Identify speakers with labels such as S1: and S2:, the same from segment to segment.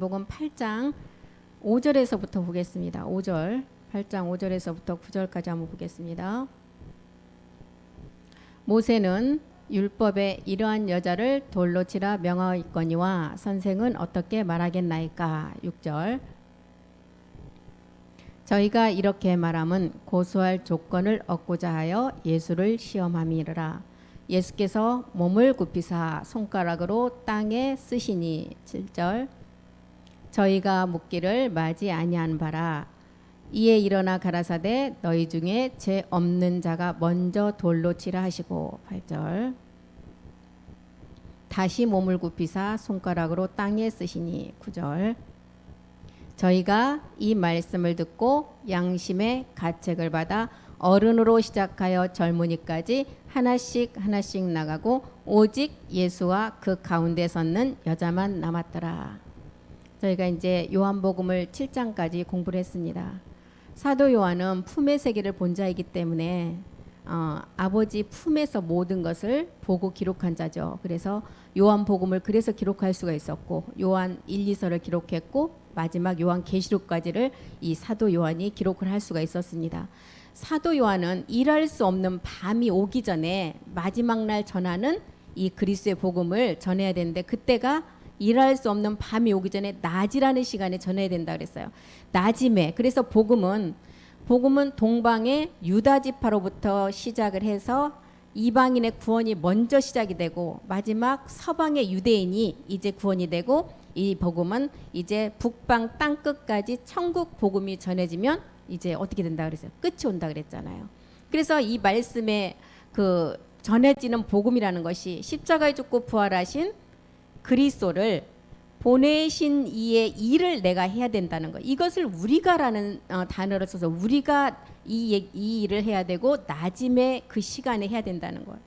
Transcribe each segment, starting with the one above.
S1: 복음 8장 5절에서부터 보겠습니다. 5절, 8장 5절에서부터 9절까지 한번 보겠습니다. 모세는 율법에 이러한 여자를 돌로 치라 명하였거니와 선생은 어떻게 말하겠나이까. 6절. 저희가 이렇게 말함은 고소할 조건을 얻고자 하여 예수를 시험함이라. 예수께서 몸을 굽히사 손가락으로 땅에 쓰시니. 7절. 저희가 묻기를 마지 아니한 바라. 이에 일어나 가라사대 너희 중에 죄 없는 자가 먼저 돌로 치라 하시고. 8절. 다시 몸을 굽히사 손가락으로 땅에 쓰시니. 9절. 저희가 이 말씀을 듣고 양심의 가책을 받아 어른으로 시작하여 젊은이까지 하나씩 하나씩 나가고 오직 예수와 그 가운데 섰는 여자만 남았더라. 저희가 이제 요한복음을 7장까지 공부를 했습니다. 사도 요한은 품의 세계를 본 자이기 때문에 아버지 품에서 모든 것을 보고 기록한 자죠. 그래서 요한복음을 그래서 기록할 수가 있었고, 요한 1, 2서를 기록했고 마지막 요한 계시록까지를 이 사도 요한이 기록을 할 수가 있었습니다. 사도 요한은 일할 수 없는 밤이 오기 전에 마지막 날 전하는 이 그리스도의 복음을 전해야 되는데, 그때가 일할 수 없는 밤이 오기 전에 낮이라는 시간에 전해야 된다 그랬어요. 낮임에. 그래서 복음은 동방의 유다 지파로부터 시작을 해서 이방인의 구원이 먼저 시작이 되고 마지막 서방의 유대인이 이제 구원이 되고, 이 복음은 이제 북방 땅끝까지 천국 복음이 전해지면 이제 어떻게 된다 그랬어요? 끝이 온다 그랬잖아요. 그래서 이 말씀에 그 전해지는 복음이라는 것이 십자가에 죽고 부활하신 그리스도를 보내신 이의 일을 내가 해야 된다는 거. 이것을 우리가라는 단어를 써서 우리가 이 일을 해야 되고 낮임의 그 시간에 해야 된다는 거예요.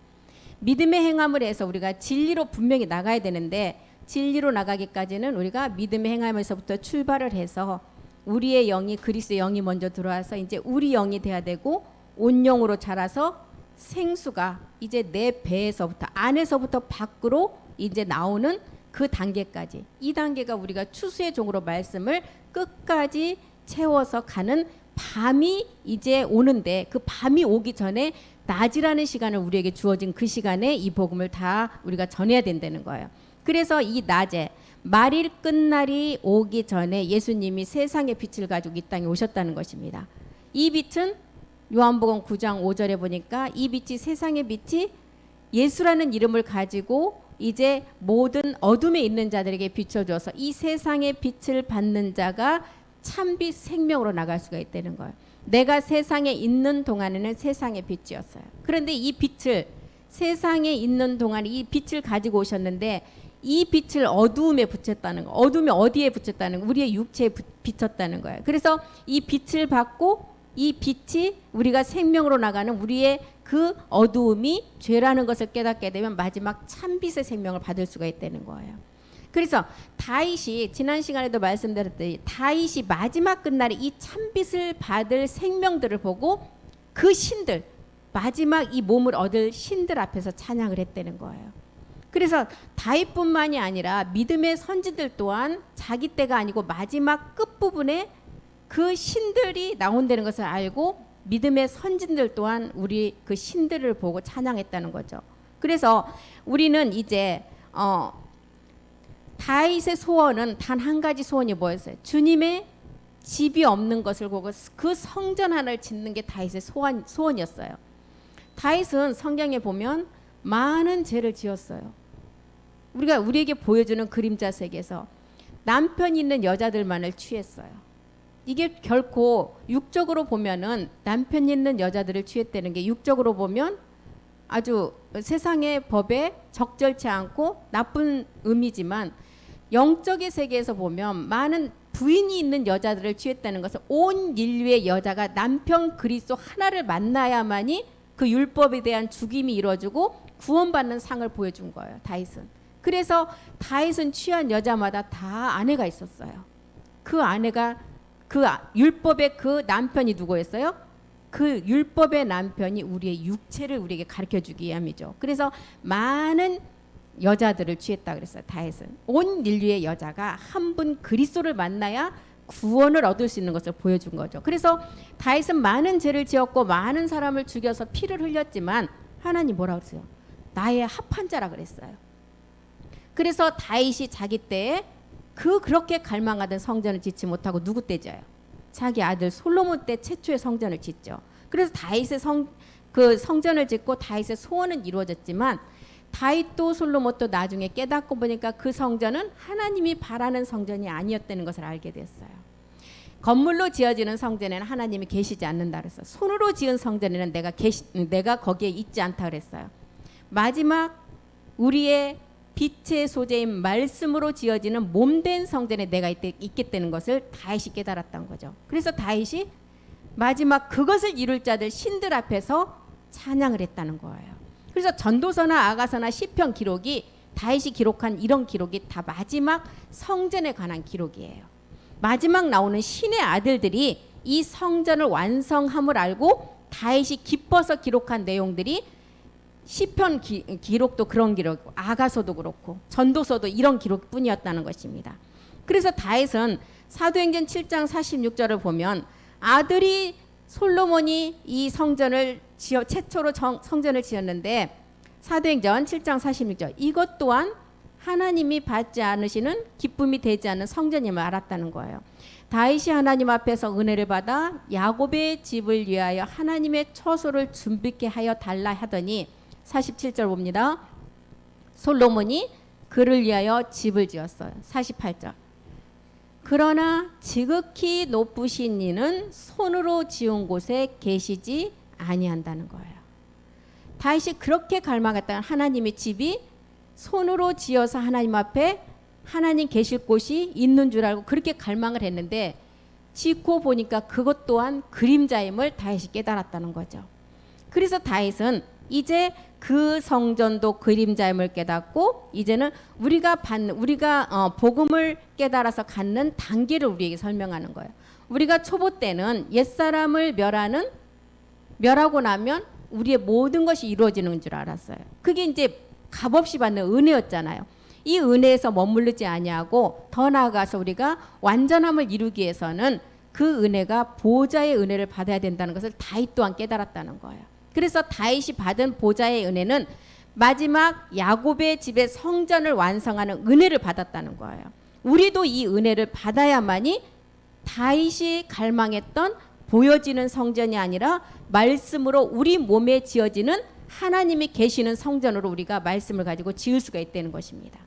S1: 믿음의 행함을 해서 우리가 진리로 분명히 나가야 되는데, 진리로 나가기까지는 우리가 믿음의 행함에서부터 출발을 해서 우리의 영이 그리스도의 영이 먼저 들어와서 이제 우리 영이 돼야 되고, 온영으로 자라서 생수가 이제 내 배에서부터 안에서부터 밖으로 이제 나오는 그 단계까지, 이 단계가 우리가 추수의 종으로 말씀을 끝까지 채워서 가는 밤이 이제 오는데, 그 밤이 오기 전에 낮이라는 시간을 우리에게 주어진 그 시간에 이 복음을 다 우리가 전해야 된다는 거예요. 그래서 이 낮에 말일 끝날이 오기 전에 예수님이 세상의 빛을 가지고 이 땅에 오셨다는 것입니다. 이 빛은 요한복음 9장 5절에 보니까 이 빛이 세상의 빛이 예수라는 이름을 가지고 이제 모든 어둠에 있는 자들에게 비춰줘서 이 세상의 빛을 받는 자가 참빛 생명으로 나갈 수가 있다는 거예요. 내가 세상에 있는 동안에는 세상의 빛이었어요. 그런데 이 빛을 세상에 있는 동안 이 빛을 가지고 오셨는데, 이 빛을 어두움에 붙였다는 거. 어둠에 어디에 붙였다는 거? 우리의 육체에 비쳤다는 거예요. 그래서 이 빛을 받고 이 빛이 우리가 생명으로 나가는 우리의 그 어두움이 죄라는 것을 깨닫게 되면 마지막 참빛의 생명을 받을 수가 있다는 거예요. 그래서 다윗이 지난 시간에도 말씀드렸듯이 다윗이 마지막 끝날에 이 참빛을 받을 생명들을 보고 그 신들, 마지막 이 몸을 얻을 신들 앞에서 찬양을 했다는 거예요. 그래서 다윗뿐만이 아니라 믿음의 선지들 또한 자기 때가 아니고 마지막 끝부분에 그 신들이 나온다는 것을 알고 믿음의 선진들 또한 우리 그 신들을 보고 찬양했다는 거죠. 그래서 우리는 이제 다윗의 소원은 단 한 가지 소원이 뭐였어요? 주님의 집이 없는 것을 보고 그 성전 하나를 짓는 게 다윗의 소원이었어요. 다윗은 성경에 보면 많은 죄를 지었어요. 우리에게 보여주는 그림자 세계에서 남편 있는 여자들만을 취했어요. 이게 결코 육적으로 보면은 남편 있는 여자들을 취했다는 게 육적으로 보면 아주 세상의 법에 적절치 않고 나쁜 의미지만, 영적의 세계에서 보면 많은 부인이 있는 여자들을 취했다는 것은 온 인류의 여자가 남편 그리스도 하나를 만나야만이 그 율법에 대한 죽임이 이루어지고 구원받는 상을 보여준 거예요, 다윗은. 그래서 다윗은 취한 여자마다 다 아내가 있었어요. 그 아내가 그 율법의 그 남편이 누구였어요? 그 율법의 남편이 우리의 육체를 우리에게 가르쳐주기 위함이죠. 그래서 많은 여자들을 취했다 그랬어요. 다윗은 온 인류의 여자가 한 분 그리스도를 만나야 구원을 얻을 수 있는 것을 보여준 거죠. 그래서 다윗은 많은 죄를 지었고 많은 사람을 죽여서 피를 흘렸지만 하나님 뭐라 그랬어요? 나의 합한 자라 그랬어요. 그래서 다윗이 자기 때에 그렇게 갈망하던 성전을 짓지 못하고 누구 때 져요? 자기 아들 솔로몬 때 최초의 성전을 짓죠. 그래서 다윗의 성전을 짓고 다윗의 소원은 이루어졌지만 다윗도 솔로몬도 나중에 깨닫고 보니까 그 성전은 하나님이 바라는 성전이 아니었다는 것을 알게 됐어요. 건물로 지어지는 성전에는 하나님이 계시지 않는다 그랬어요. 손으로 지은 성전에는 내가 거기에 있지 않다 그랬어요. 마지막 우리의 빛의 소재인 말씀으로 지어지는 몸된 성전에 내가 있겠다는 것을 다윗이 깨달았던 거죠. 그래서 다윗이 마지막 그것을 이룰 자들 신들 앞에서 찬양을 했다는 거예요. 그래서 전도서나 아가서나 시편 기록이 다윗이 기록한 이런 기록이 다 마지막 성전에 관한 기록이에요. 마지막 나오는 신의 아들들이 이 성전을 완성함을 알고 다윗이 기뻐서 기록한 내용들이 시편 기록도 그런 기록, 아가서도 그렇고 전도서도 이런 기록뿐이었다는 것입니다. 그래서 다윗은 사도행전 7장 46절을 보면 아들이 솔로몬이 이 성전을 최초로 성전을 지었는데 사도행전 7장 46절 이것 또한 하나님이 받지 않으시는 기쁨이 되지 않는 성전임을 알았다는 거예요. 다윗이 하나님 앞에서 은혜를 받아 야곱의 집을 위하여 하나님의 처소를 준비케 하여 달라 하더니 47절 봅니다. 솔로몬이 그를 위하여 집을 지었어요. 48절 그러나 지극히 높으신 이는 손으로 지은 곳에 계시지 아니한다는 거예요. 다윗이 그렇게 갈망했던 하나님의 집이 손으로 지어서 하나님 앞에 하나님 계실 곳이 있는 줄 알고 그렇게 갈망을 했는데 짓고 보니까 그것 또한 그림자임을 다윗이 깨달았다는 거죠. 그래서 다윗은 이제 그 성전도 그림자임을 깨닫고 이제는 우리가 복음을 깨달아서 갖는 단계를 우리에게 설명하는 거예요. 우리가 초보 때는 옛사람을 멸하고 나면 우리의 모든 것이 이루어지는 줄 알았어요. 그게 이제 값없이 받는 은혜였잖아요. 이 은혜에서 머무르지 아니하고 더 나아가서 우리가 완전함을 이루기 위해서는 그 은혜가 보좌의 은혜를 받아야 된다는 것을 다윗 또한 깨달았다는 거예요. 그래서 다윗이 받은 보좌의 은혜는 마지막 야곱의 집의 성전을 완성하는 은혜를 받았다는 거예요. 우리도 이 은혜를 받아야만이 다윗이 갈망했던 보여지는 성전이 아니라 말씀으로 우리 몸에 지어지는 하나님이 계시는 성전으로 우리가 말씀을 가지고 지을 수가 있다는 것입니다.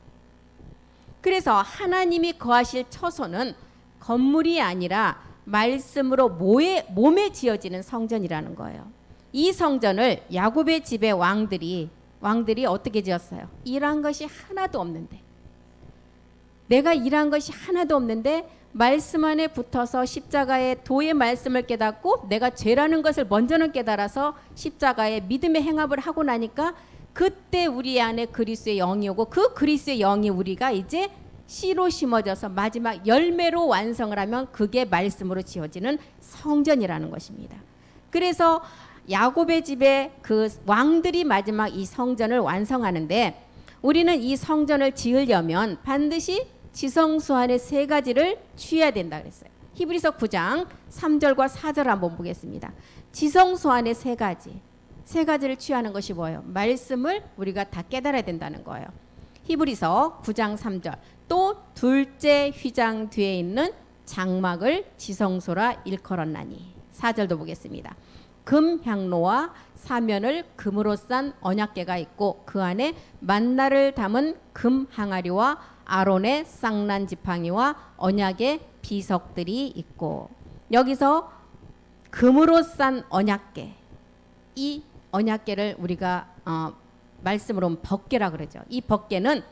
S1: 그래서 하나님이 거하실 처소는 건물이 아니라 말씀으로 몸에 지어지는 성전이라는 거예요. 이 성전을 야곱의 집의 왕들이 어떻게 지었어요? 일한 것이 하나도 없는데 내가 일한 것이 하나도 없는데 말씀 안에 붙어서 십자가의 도의 말씀을 깨닫고 내가 죄라는 것을 먼저는 깨달아서 십자가의 믿음의 행합을 하고 나니까 그때 우리 안에 그리스도의 영이 오고 그 그리스도의 영이 우리가 이제 씨로 심어져서 마지막 열매로 완성을 하면 그게 말씀으로 지어지는 성전이라는 것입니다. 그래서 야곱의 집에 그 왕들이 마지막 이 성전을 완성하는데 우리는 이 성전을 지으려면 반드시 지성소 안에 세 가지를 취해야 된다 그랬어요. 히브리서 9장 3절과 4절 한번 보겠습니다. 지성소 안에 세 가지를 취하는 것이 뭐예요? 말씀을 우리가 다 깨달아야 된다는 거예요. 히브리서 9장 3절 또 둘째 휘장 뒤에 있는 장막을 지성소라 일컬었나니 4절도 보겠습니다. 금 향로와 사면을 금으로 싼 언약궤가 있고 그 안에 만나를 담은 금 항아리와 아론의 쌍난 지팡이와 언약의 비석들이 있고 여기서 금으로 싼 언약궤 이 언약궤를 우리가 말씀으로 법궤라 그러죠. 이 법궤는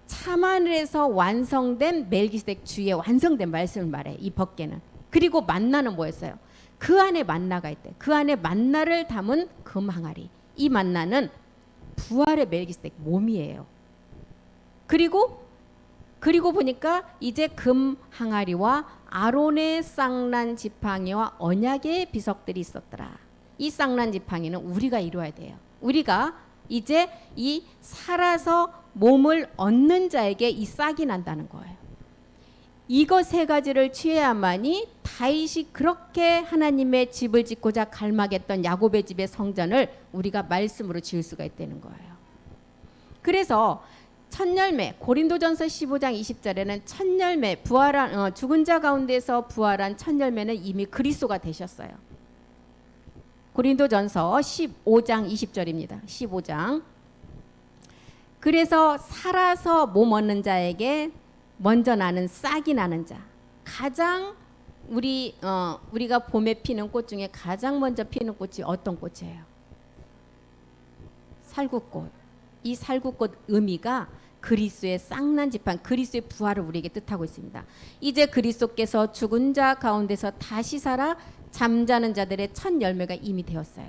S1: 참하늘에서 완성된 멜기세덱 주의 완성된 말씀을 말해 이 법궤는. 그리고 만나는 뭐였어요? 그 안에 만나가 있대. 그 안에 만나를 담은 금 항아리. 이 만나는 부활의 멜기세덱 몸이에요. 그리고 보니까 이제 금 항아리와 아론의 쌍난 지팡이와 언약의 비석들이 있었더라. 이 쌍난 지팡이는 우리가 이루어야 돼요. 우리가 이제 이 살아서 몸을 얻는 자에게 이 싹이 난다는 거예요. 이것 세 가지를 취해야만이 다윗이 그렇게 하나님의 집을 짓고자 갈망했던 야곱의 집의 성전을 우리가 말씀으로 지을 수가 있다는 거예요. 그래서 첫 열매, 고린도전서 15장 20절에는 첫 열매, 부활한 죽은 자 가운데서 부활한 첫 열매는 이미 그리스도가 되셨어요. 고린도전서 15장 20절입니다. 15장. 그래서 살아서 몸 얻는 자에게 먼저 나는 싹이 나는 자. 가장 우리가 봄에 피는 꽃 중에 가장 먼저 피는 꽃이 어떤 꽃이에요? 살구꽃. 이 살구꽃 의미가 그리스도의 싹난 지판, 그리스도의 부활을 우리에게 뜻하고 있습니다. 이제 그리스도께서 죽은 자 가운데서 다시 살아 잠자는 자들의 첫 열매가 이미 되었어요.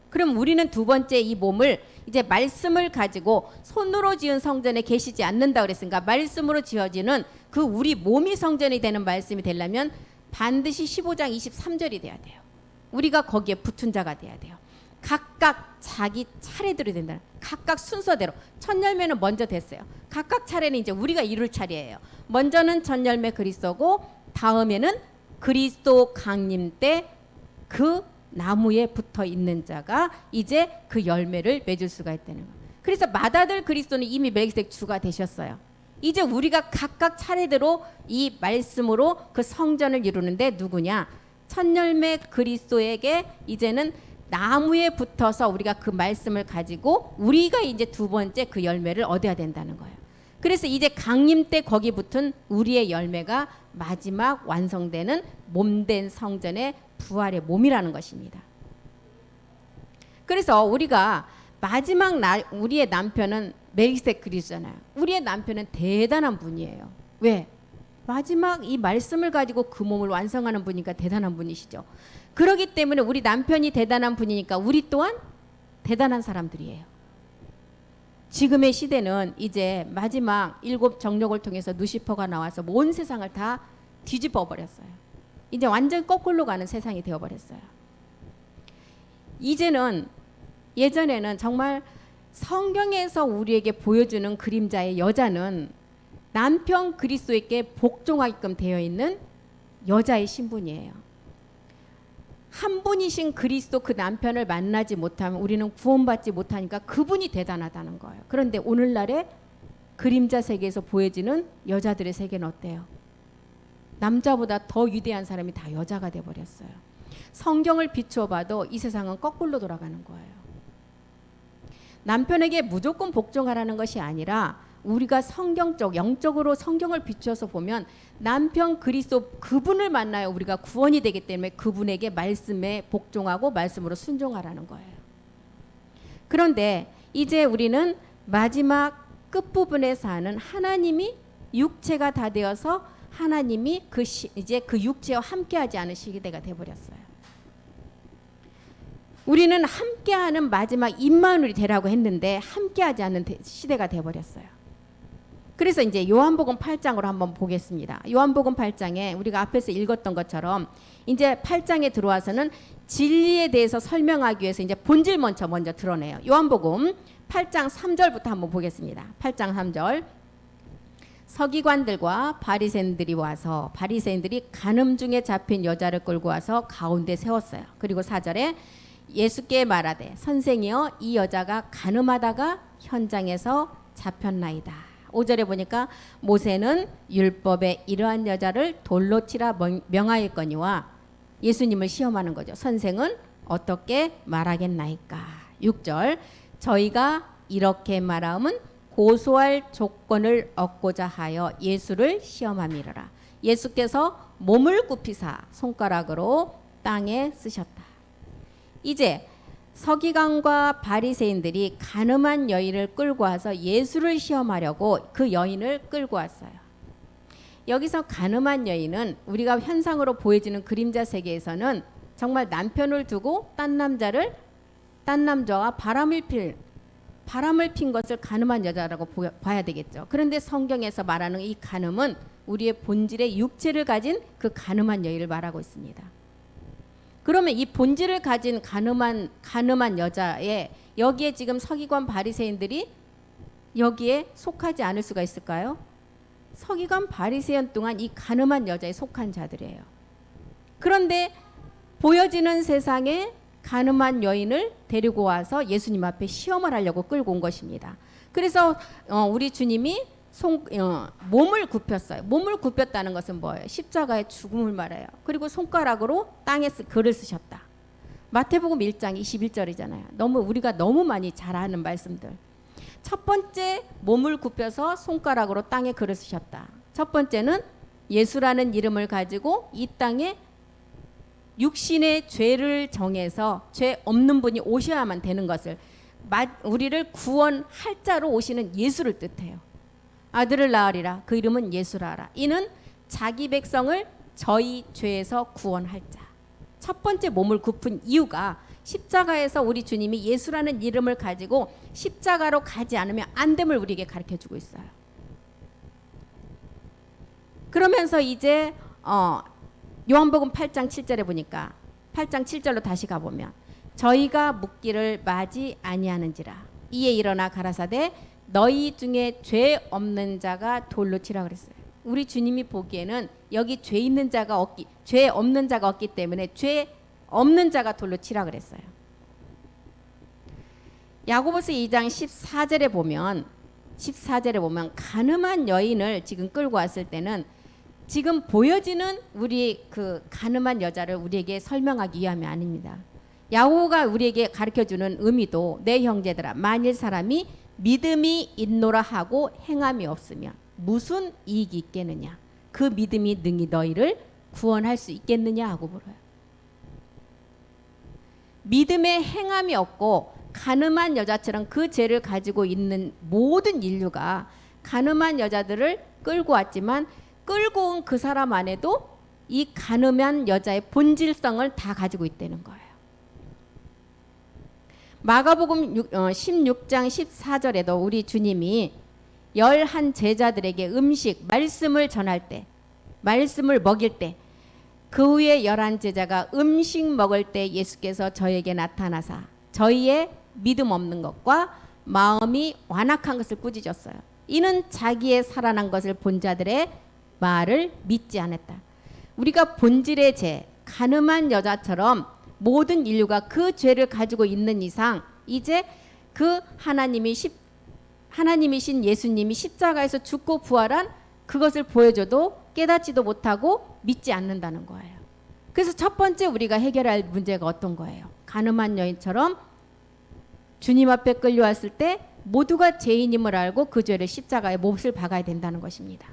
S1: 그럼 우리는 두 번째 이 몸을 이제 말씀을 가지고 손으로 지은 성전에 계시지 않는다 그랬으니까 말씀으로 지어지는 그 우리 몸이 성전이 되는 말씀이 되려면 반드시 15장 23절이 돼야 돼요. 우리가 거기에 붙은 자가 돼야 돼요. 각각 자기 차례대로 된다. 각각 순서대로. 첫 열매는 먼저 됐어요. 각각 차례는 이제 우리가 이룰 차례예요. 먼저는 첫 열매 그리스도고 다음에는 그리스도 강림 때 그 나무에 붙어 있는 자가 이제 그 열매를 맺을 수가 있다는 거예요. 그래서 맏아들 그리스도는 이미 멜기세덱 주가 되셨어요. 이제 우리가 각각 차례대로 이 말씀으로 그 성전을 이루는데 누구냐? 첫 열매 그리스도에게 이제는 나무에 붙어서 우리가 그 말씀을 가지고 우리가 이제 두 번째 그 열매를 얻어야 된다는 거예요. 그래서 이제 강림 때 거기 붙은 우리의 열매가 마지막 완성되는 몸된 성전의 부활의 몸이라는 것입니다. 그래서 우리가 마지막 우리의 남편은 멜기세덱 그리스도잖아요. 우리의 남편은 대단한 분이에요. 왜? 마지막 이 말씀을 가지고 그 몸을 완성하는 분이니까 대단한 분이시죠. 그렇기 때문에 우리 남편이 대단한 분이니까 우리 또한 대단한 사람들이에요. 지금의 시대는 이제 마지막 7 정력을 통해서 누시퍼가 나와서 온 세상을 다 뒤집어 버렸어요. 이제 완전 거꾸로 가는 세상이 되어버렸어요. 이제는 예전에는 정말 성경에서 우리에게 보여주는 그림자의 여자는 남편 그리스도에게 복종하게끔 되어 있는 여자의 신분이에요. 한 분이신 그리스도 그 남편을 만나지 못하면 우리는 구원받지 못하니까 그분이 대단하다는 거예요. 그런데 오늘날의 그림자 세계에서 보여지는 여자들의 세계는 어때요? 남자보다 더 위대한 사람이 다 여자가 돼버렸어요. 성경을 비추어 봐도 이 세상은 거꾸로 돌아가는 거예요. 남편에게 무조건 복종하라는 것이 아니라 우리가 성경적, 영적으로 성경을 비추어서 보면 남편 그리스도 그분을 만나야 우리가 구원이 되기 때문에 그분에게 말씀에 복종하고 말씀으로 순종하라는 거예요. 그런데 이제 우리는 마지막 끝부분에 사는 하나님이 육체가 다 되어서 하나님이 이제 그 육체와 함께하지 않은 시대가 되어버렸어요. 우리는 함께하는 마지막 임마누엘이 되라고 했는데 함께하지 않는 시대가 되어버렸어요. 그래서 이제 요한복음 8장으로 한번 보겠습니다. 요한복음 8장에 우리가 앞에서 읽었던 것처럼 이제 8장에 들어와서는 진리에 대해서 설명하기 위해서 이제 본질 먼저 드러내요. 요한복음 8장 3절부터 한번 보겠습니다. 8장 3절. 서기관들과 바리새인들이 와서 바리새인들이 간음 중에 잡힌 여자를 끌고 와서 가운데 세웠어요. 그리고 4절에 예수께 말하되 선생이여 이 여자가 간음하다가 현장에서 잡혔나이다. 5절에 보니까 모세는 율법에 이러한 여자를 돌로 치라 명하였거니와 예수님을 시험하는 거죠. 선생은 어떻게 말하겠나이까. 6절 저희가 이렇게 말하면 고소할 조건을 얻고자 하여 예수를 시험함이라. 예수께서 몸을 굽히사 손가락으로 땅에 쓰셨다. 이제 서기관과 바리새인들이 간음한 여인을 끌고 와서 예수를 시험하려고 그 여인을 끌고 왔어요. 여기서 간음한 여인은 우리가 현상으로 보여지는 그림자 세계에서는 정말 남편을 두고 딴 남자와 바람을 핀 것을 간음한 여자라고 봐야 되겠죠. 그런데 성경에서 말하는 이 간음은 우리의 본질의 육체를 가진 그 간음한 여인을 말하고 있습니다. 그러면 이 본질을 가진 가늠한 여자의 여기에 지금 서기관 바리새인들이 여기에 속하지 않을 수가 있을까요? 서기관 바리새인 동안 이 가늠한 여자에 속한 자들이에요. 그런데 보여지는 세상에 가늠한 여인을 데리고 와서 예수님 앞에 시험을 하려고 끌고 온 것입니다. 그래서 우리 주님이 몸을 굽혔어요. 몸을 굽혔다는 것은 뭐예요? 십자가의 죽음을 말해요. 그리고 손가락으로 땅에 글을 쓰셨다. 마태복음 1장 21절이잖아요. 우리가 너무 많이 잘 아는 말씀들. 첫 번째, 몸을 굽혀서 손가락으로 땅에 글을 쓰셨다. 첫 번째는 예수라는 이름을 가지고 이 땅에 육신의 죄를 정해서 죄 없는 분이 오셔야만 되는 것을, 우리를 구원할 자로 오시는 예수를 뜻해요. 아들을 낳으리라, 그 이름은 예수라라. 이는 자기 백성을 저희 죄에서 구원할 자. 첫 번째 몸을 굽힌 이유가 십자가에서 우리 주님이 예수라는 이름을 가지고 십자가로 가지 않으면 안 됨을 우리에게 가르쳐주고 있어요. 그러면서 이제 요한복음 8장 7절에 보니까 8장 7절로 다시 가보면 저희가 묻기를 마지 아니하는지라 이에 일어나 가라사대 너희 중에 죄 없는 자가 돌로 치라 그랬어요. 우리 주님이 보기에는 여기 죄 없는 자가 없기 때문에 죄 없는 자가 돌로 치라 그랬어요. 야고보서 2장 14절에 보면 가늠한 여인을 지금 끌고 왔을 때는 지금 보여지는 우리 그 가늠한 여자를 우리에게 설명하기 위함이 아닙니다. 야고보가 우리에게 가르쳐주는 의미도 내 형제들아 만일 사람이 믿음이 있노라 하고 행함이 없으면 무슨 이익이 있겠느냐, 그 믿음이 능히 너희를 구원할 수 있겠느냐 하고 물어요. 믿음에 행함이 없고 가늠한 여자처럼 그 죄를 가지고 있는 모든 인류가 가늠한 여자들을 끌고 왔지만 끌고 온 그 사람 안에도 이 가늠한 여자의 본질성을 다 가지고 있다는 거예요. 마가복음 16장 14절에도 우리 주님이 11 제자들에게 말씀을 전할 때, 말씀을 먹일 때, 그 후에 11 제자가 음식 먹을 때 예수께서 저에게 나타나사 저희의 믿음 없는 것과 마음이 완악한 것을 꾸짖었어요. 이는 자기의 살아난 것을 본 자들의 말을 믿지 않았다. 우리가 본질의 죄, 가늠한 여자처럼 모든 인류가 그 죄를 가지고 있는 이상 이제 그 하나님이신 예수님이 십자가에서 죽고 부활한 그것을 보여줘도 깨닫지도 못하고 믿지 않는다는 거예요. 그래서 첫 번째 우리가 해결할 문제가 어떤 거예요? 가늠한 여인처럼 주님 앞에 끌려왔을 때 모두가 죄인임을 알고 그 죄를 십자가에 못을 박아야 된다는 것입니다.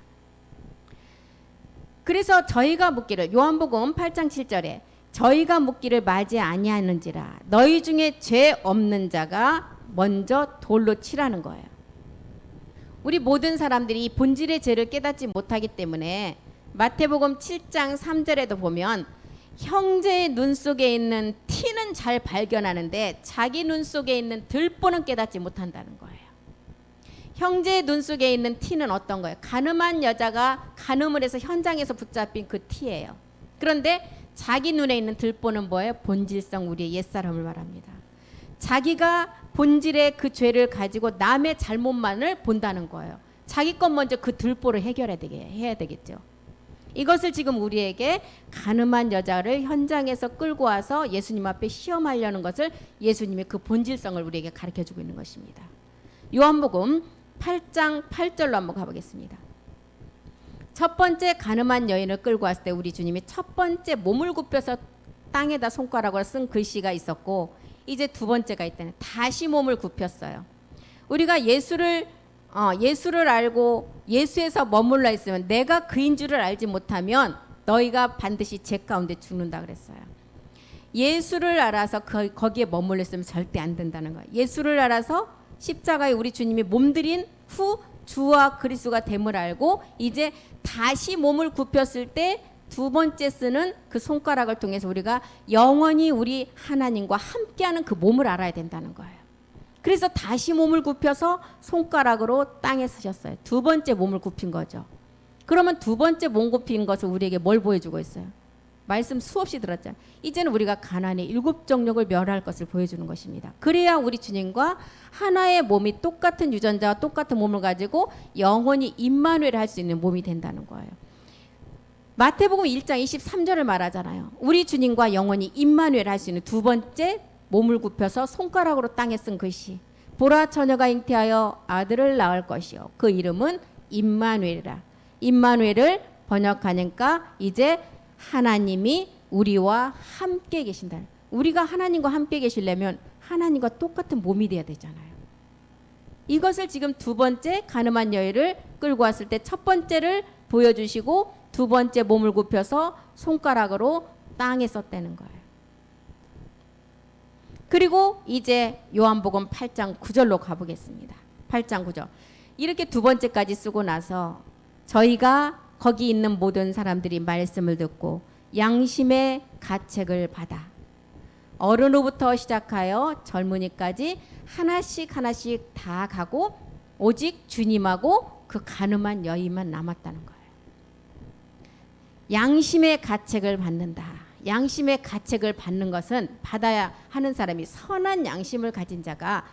S1: 그래서 저희가 묻기를, 요한복음 8장 7절에 저희가 묻기를 맞이 아니하는지라 너희 중에 죄 없는 자가 먼저 돌로 치라는 거예요. 우리 모든 사람들이 본질의 죄를 깨닫지 못하기 때문에 마태복음 7장 3절에도 보면 형제의 눈 속에 있는 티는 잘 발견하는데 자기 눈 속에 있는 들보는 깨닫지 못한다는 거예요. 형제의 눈 속에 있는 티는 어떤 거예요? 가늠한 여자가 간음을 해서 현장에서 붙잡힌 그 티예요. 그런데 자기 눈에 있는 들보는 뭐예요? 본질성 우리의 옛사람을 말합니다. 자기가 본질의 그 죄를 가지고 남의 잘못만을 본다는 거예요. 자기 것 먼저 그 들보를 해야 되겠죠. 이것을 지금 우리에게 가늠한 여자를 현장에서 끌고 와서 예수님 앞에 시험하려는 것을 예수님의 그 본질성을 우리에게 가르쳐주고 있는 것입니다. 요한복음 8장 8절로 한번 가보겠습니다. 첫 번째 가늠한 여인을 끌고 왔을 때 우리 주님이 첫 번째 몸을 굽혀서 땅에다 손가락으로 쓴 글씨가 있었고 이제 두 번째가 있다는 다시 몸을 굽혔어요. 우리가 예수를 알고 예수에서 머물러 있으면 내가 그인 줄을 알지 못하면 너희가 반드시 죄 가운데 죽는다 그랬어요. 예수를 알아서 거기에 머물러 있으면 절대 안 된다는 거예요. 예수를 알아서 십자가에 우리 주님이 몸들인 후 주와 그리스도가 됨을 알고 이제 다시 몸을 굽혔을 때 두 번째 쓰는 그 손가락을 통해서 우리가 영원히 우리 하나님과 함께하는 그 몸을 알아야 된다는 거예요. 그래서 다시 몸을 굽혀서 손가락으로 땅에 쓰셨어요. 두 번째 몸을 굽힌 거죠. 그러면 두 번째 몸 굽힌 것을 우리에게 뭘 보여주고 있어요? 말씀 수없이 들었잖아요. 이제는 우리가 가난의 7정욕을 멸할 것을 보여주는 것입니다. 그래야 우리 주님과 하나의 몸이 똑같은 유전자와 똑같은 몸을 가지고 영원히 임마누엘을 할 수 있는 몸이 된다는 거예요. 마태복음 1장 23절을 말하잖아요. 우리 주님과 영원히 임마누엘을 할 수 있는 두 번째 몸을 굽혀서 손가락으로 땅에 쓴 글씨. 보라 처녀가 잉태하여 아들을 낳을 것이요 그 이름은 임마누엘이라. 임마누엘을 번역하니까 이제 하나님이 우리와 함께 계신다. 우리가 하나님과 함께 계시려면 하나님과 똑같은 몸이 돼야 되잖아요. 이것을 지금 두 번째 가늠한 여인을 끌고 왔을 때 첫 번째를 보여주시고 두 번째 몸을 굽혀서 손가락으로 땅에 썼다는 거예요. 그리고 이제 요한복음 8장 9절로 가보겠습니다. 8장 9절. 이렇게 두 번째까지 쓰고 나서 저희가 거기 있는 모든 사람들이 말씀을 듣고 양심의 가책을 받아 어른으로부터 시작하여 젊은이까지 하나씩 하나씩 다 가고 오직 주님하고 그 가늠한 여인만 남았다는 거예요. 양심의 가책을 받는다. 양심의 가책을 받는 것은 받아야 하는 사람이 선한 양심을 가진 자가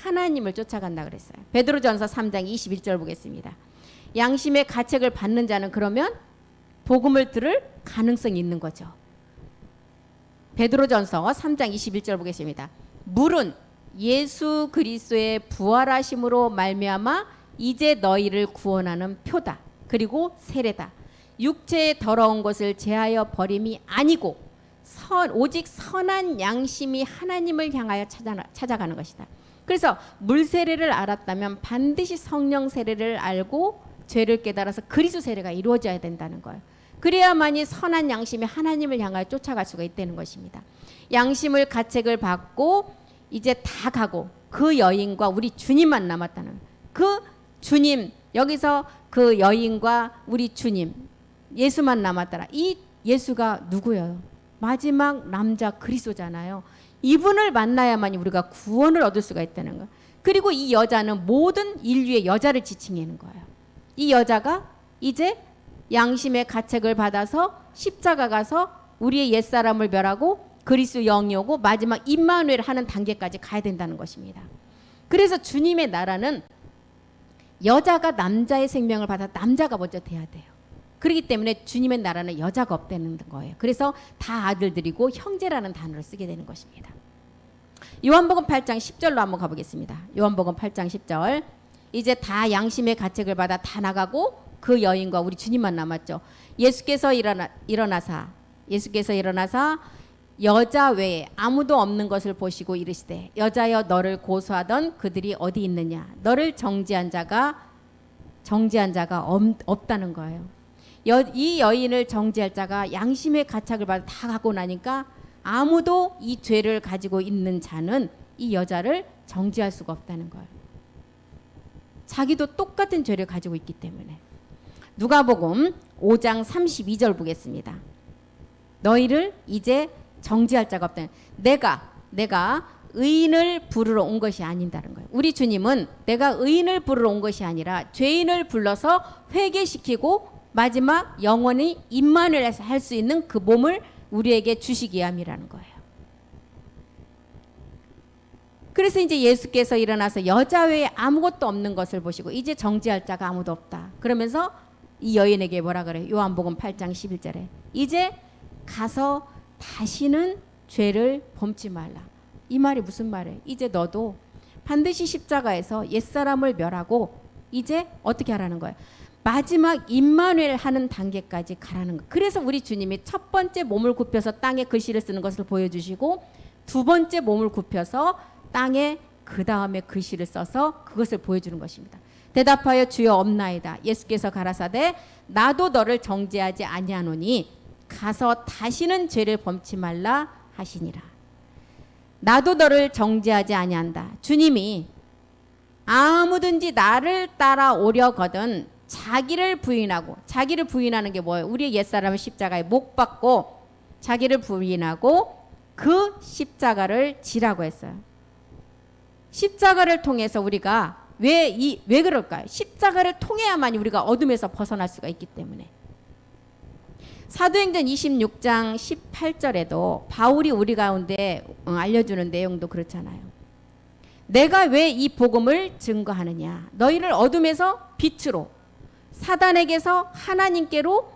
S1: 하나님을 쫓아간다 그랬어요. 베드로전서 3장 21절 보겠습니다. 양심의 가책을 받는 자는 그러면 복음을 들을 가능성이 있는 거죠. 베드로전서 3장 21절 보겠습니다. 물은 예수 그리스도의 부활하심으로 말미암아 이제 너희를 구원하는 표다. 그리고 세례다. 육체의 더러운 것을 제하여 버림이 아니고 오직 선한 양심이 하나님을 향하여 찾아가는 것이다. 그래서 물 세례를 알았다면 반드시 성령 세례를 알고 죄를 깨달아서 그리스도 세례가 이루어져야 된다는 거예요. 그래야만이 선한 양심이 하나님을 향하여 쫓아갈 수가 있다는 것입니다. 양심을 가책을 받고 이제 다 가고 그 여인과 우리 주님만 남았다는 그 주님, 여기서 그 여인과 우리 주님 예수만 남았더라. 이 예수가 누구예요? 마지막 남자 그리스도잖아요. 이분을 만나야만이 우리가 구원을 얻을 수가 있다는 거예요. 그리고 이 여자는 모든 인류의 여자를 지칭하는 거예요. 이 여자가 이제 양심의 가책을 받아서 십자가 가서 우리의 옛사람을 멸하고 그리스도 영이 오고 마지막 임마누엘 하는 단계까지 가야 된다는 것입니다. 그래서 주님의 나라는 여자가 남자의 생명을 받아 남자가 먼저 돼야 돼요. 그렇기 때문에 주님의 나라는 여자가 없다는 거예요. 그래서 다 아들들이고 형제라는 단어를 쓰게 되는 것입니다. 요한복음 8장 10절로 한번 가보겠습니다. 요한복음 8장 10절. 이제 다 양심의 가책을 받아 다 나가고 그 여인과 우리 주님만 남았죠. 예수께서 일어나사 여자 외에 아무도 없는 것을 보시고 이르시되 여자여 너를 고소하던 그들이 어디 있느냐. 너를 정죄한 자가 없다는 거예요. 이 여인을 정죄할 자가 양심의 가책을 받아 다 가고 나니까 아무도 이 죄를 가지고 있는 자는 이 여자를 정죄할 수가 없다는 거예요. 자기도 똑같은 죄를 가지고 있기 때문에. 누가복음 5장 32절 보겠습니다. 너희를 이제 정죄할 자가 없다. 내가 의인을 부르러 온 것이 아닌다는 거예요. 우리 주님은 내가 의인을 부르러 온 것이 아니라 죄인을 불러서 회개시키고 마지막 영원히 임마누엘에서 할 수 있는 그 몸을 우리에게 주시기 위함이라는 거예요. 그래서 이제 예수께서 일어나서 여자 외에 아무것도 없는 것을 보시고 이제 정죄할 자가 아무도 없다. 그러면서 이 여인에게 뭐라 그래요? 요한복음 8장 11절에 이제 가서 다시는 죄를 범치 말라. 이 말이 무슨 말이에요? 이제 너도 반드시 십자가에서 옛사람을 멸하고 이제 어떻게 하라는 거예요? 마지막 임마누엘 하는 단계까지 가라는 거예요. 그래서 우리 주님이 첫 번째 몸을 굽혀서 땅에 글씨를 쓰는 것을 보여주시고 두 번째 몸을 굽혀서 땅에 그 다음에 글씨를 써서 그것을 보여주는 것입니다. 대답하여 주여 없나이다. 예수께서 가라사대 나도 너를 정죄하지 아니하노니 가서 다시는 죄를 범치 말라 하시니라. 나도 너를 정죄하지 아니한다. 주님이 아무든지 나를 따라오려거든 자기를 부인하는 게 뭐예요? 우리의 옛사람을 십자가에 못 박고 자기를 부인하고 그 십자가를 지라고 했어요. 십자가를 통해서 우리가 왜 그럴까요? 십자가를 통해야만 우리가 어둠에서 벗어날 수가 있기 때문에. 사도행전 26장 18절에도 바울이 우리 가운데 알려주는 내용도 그렇잖아요. 내가 왜 이 복음을 증거하느냐? 너희를 어둠에서 빛으로, 사단에게서 하나님께로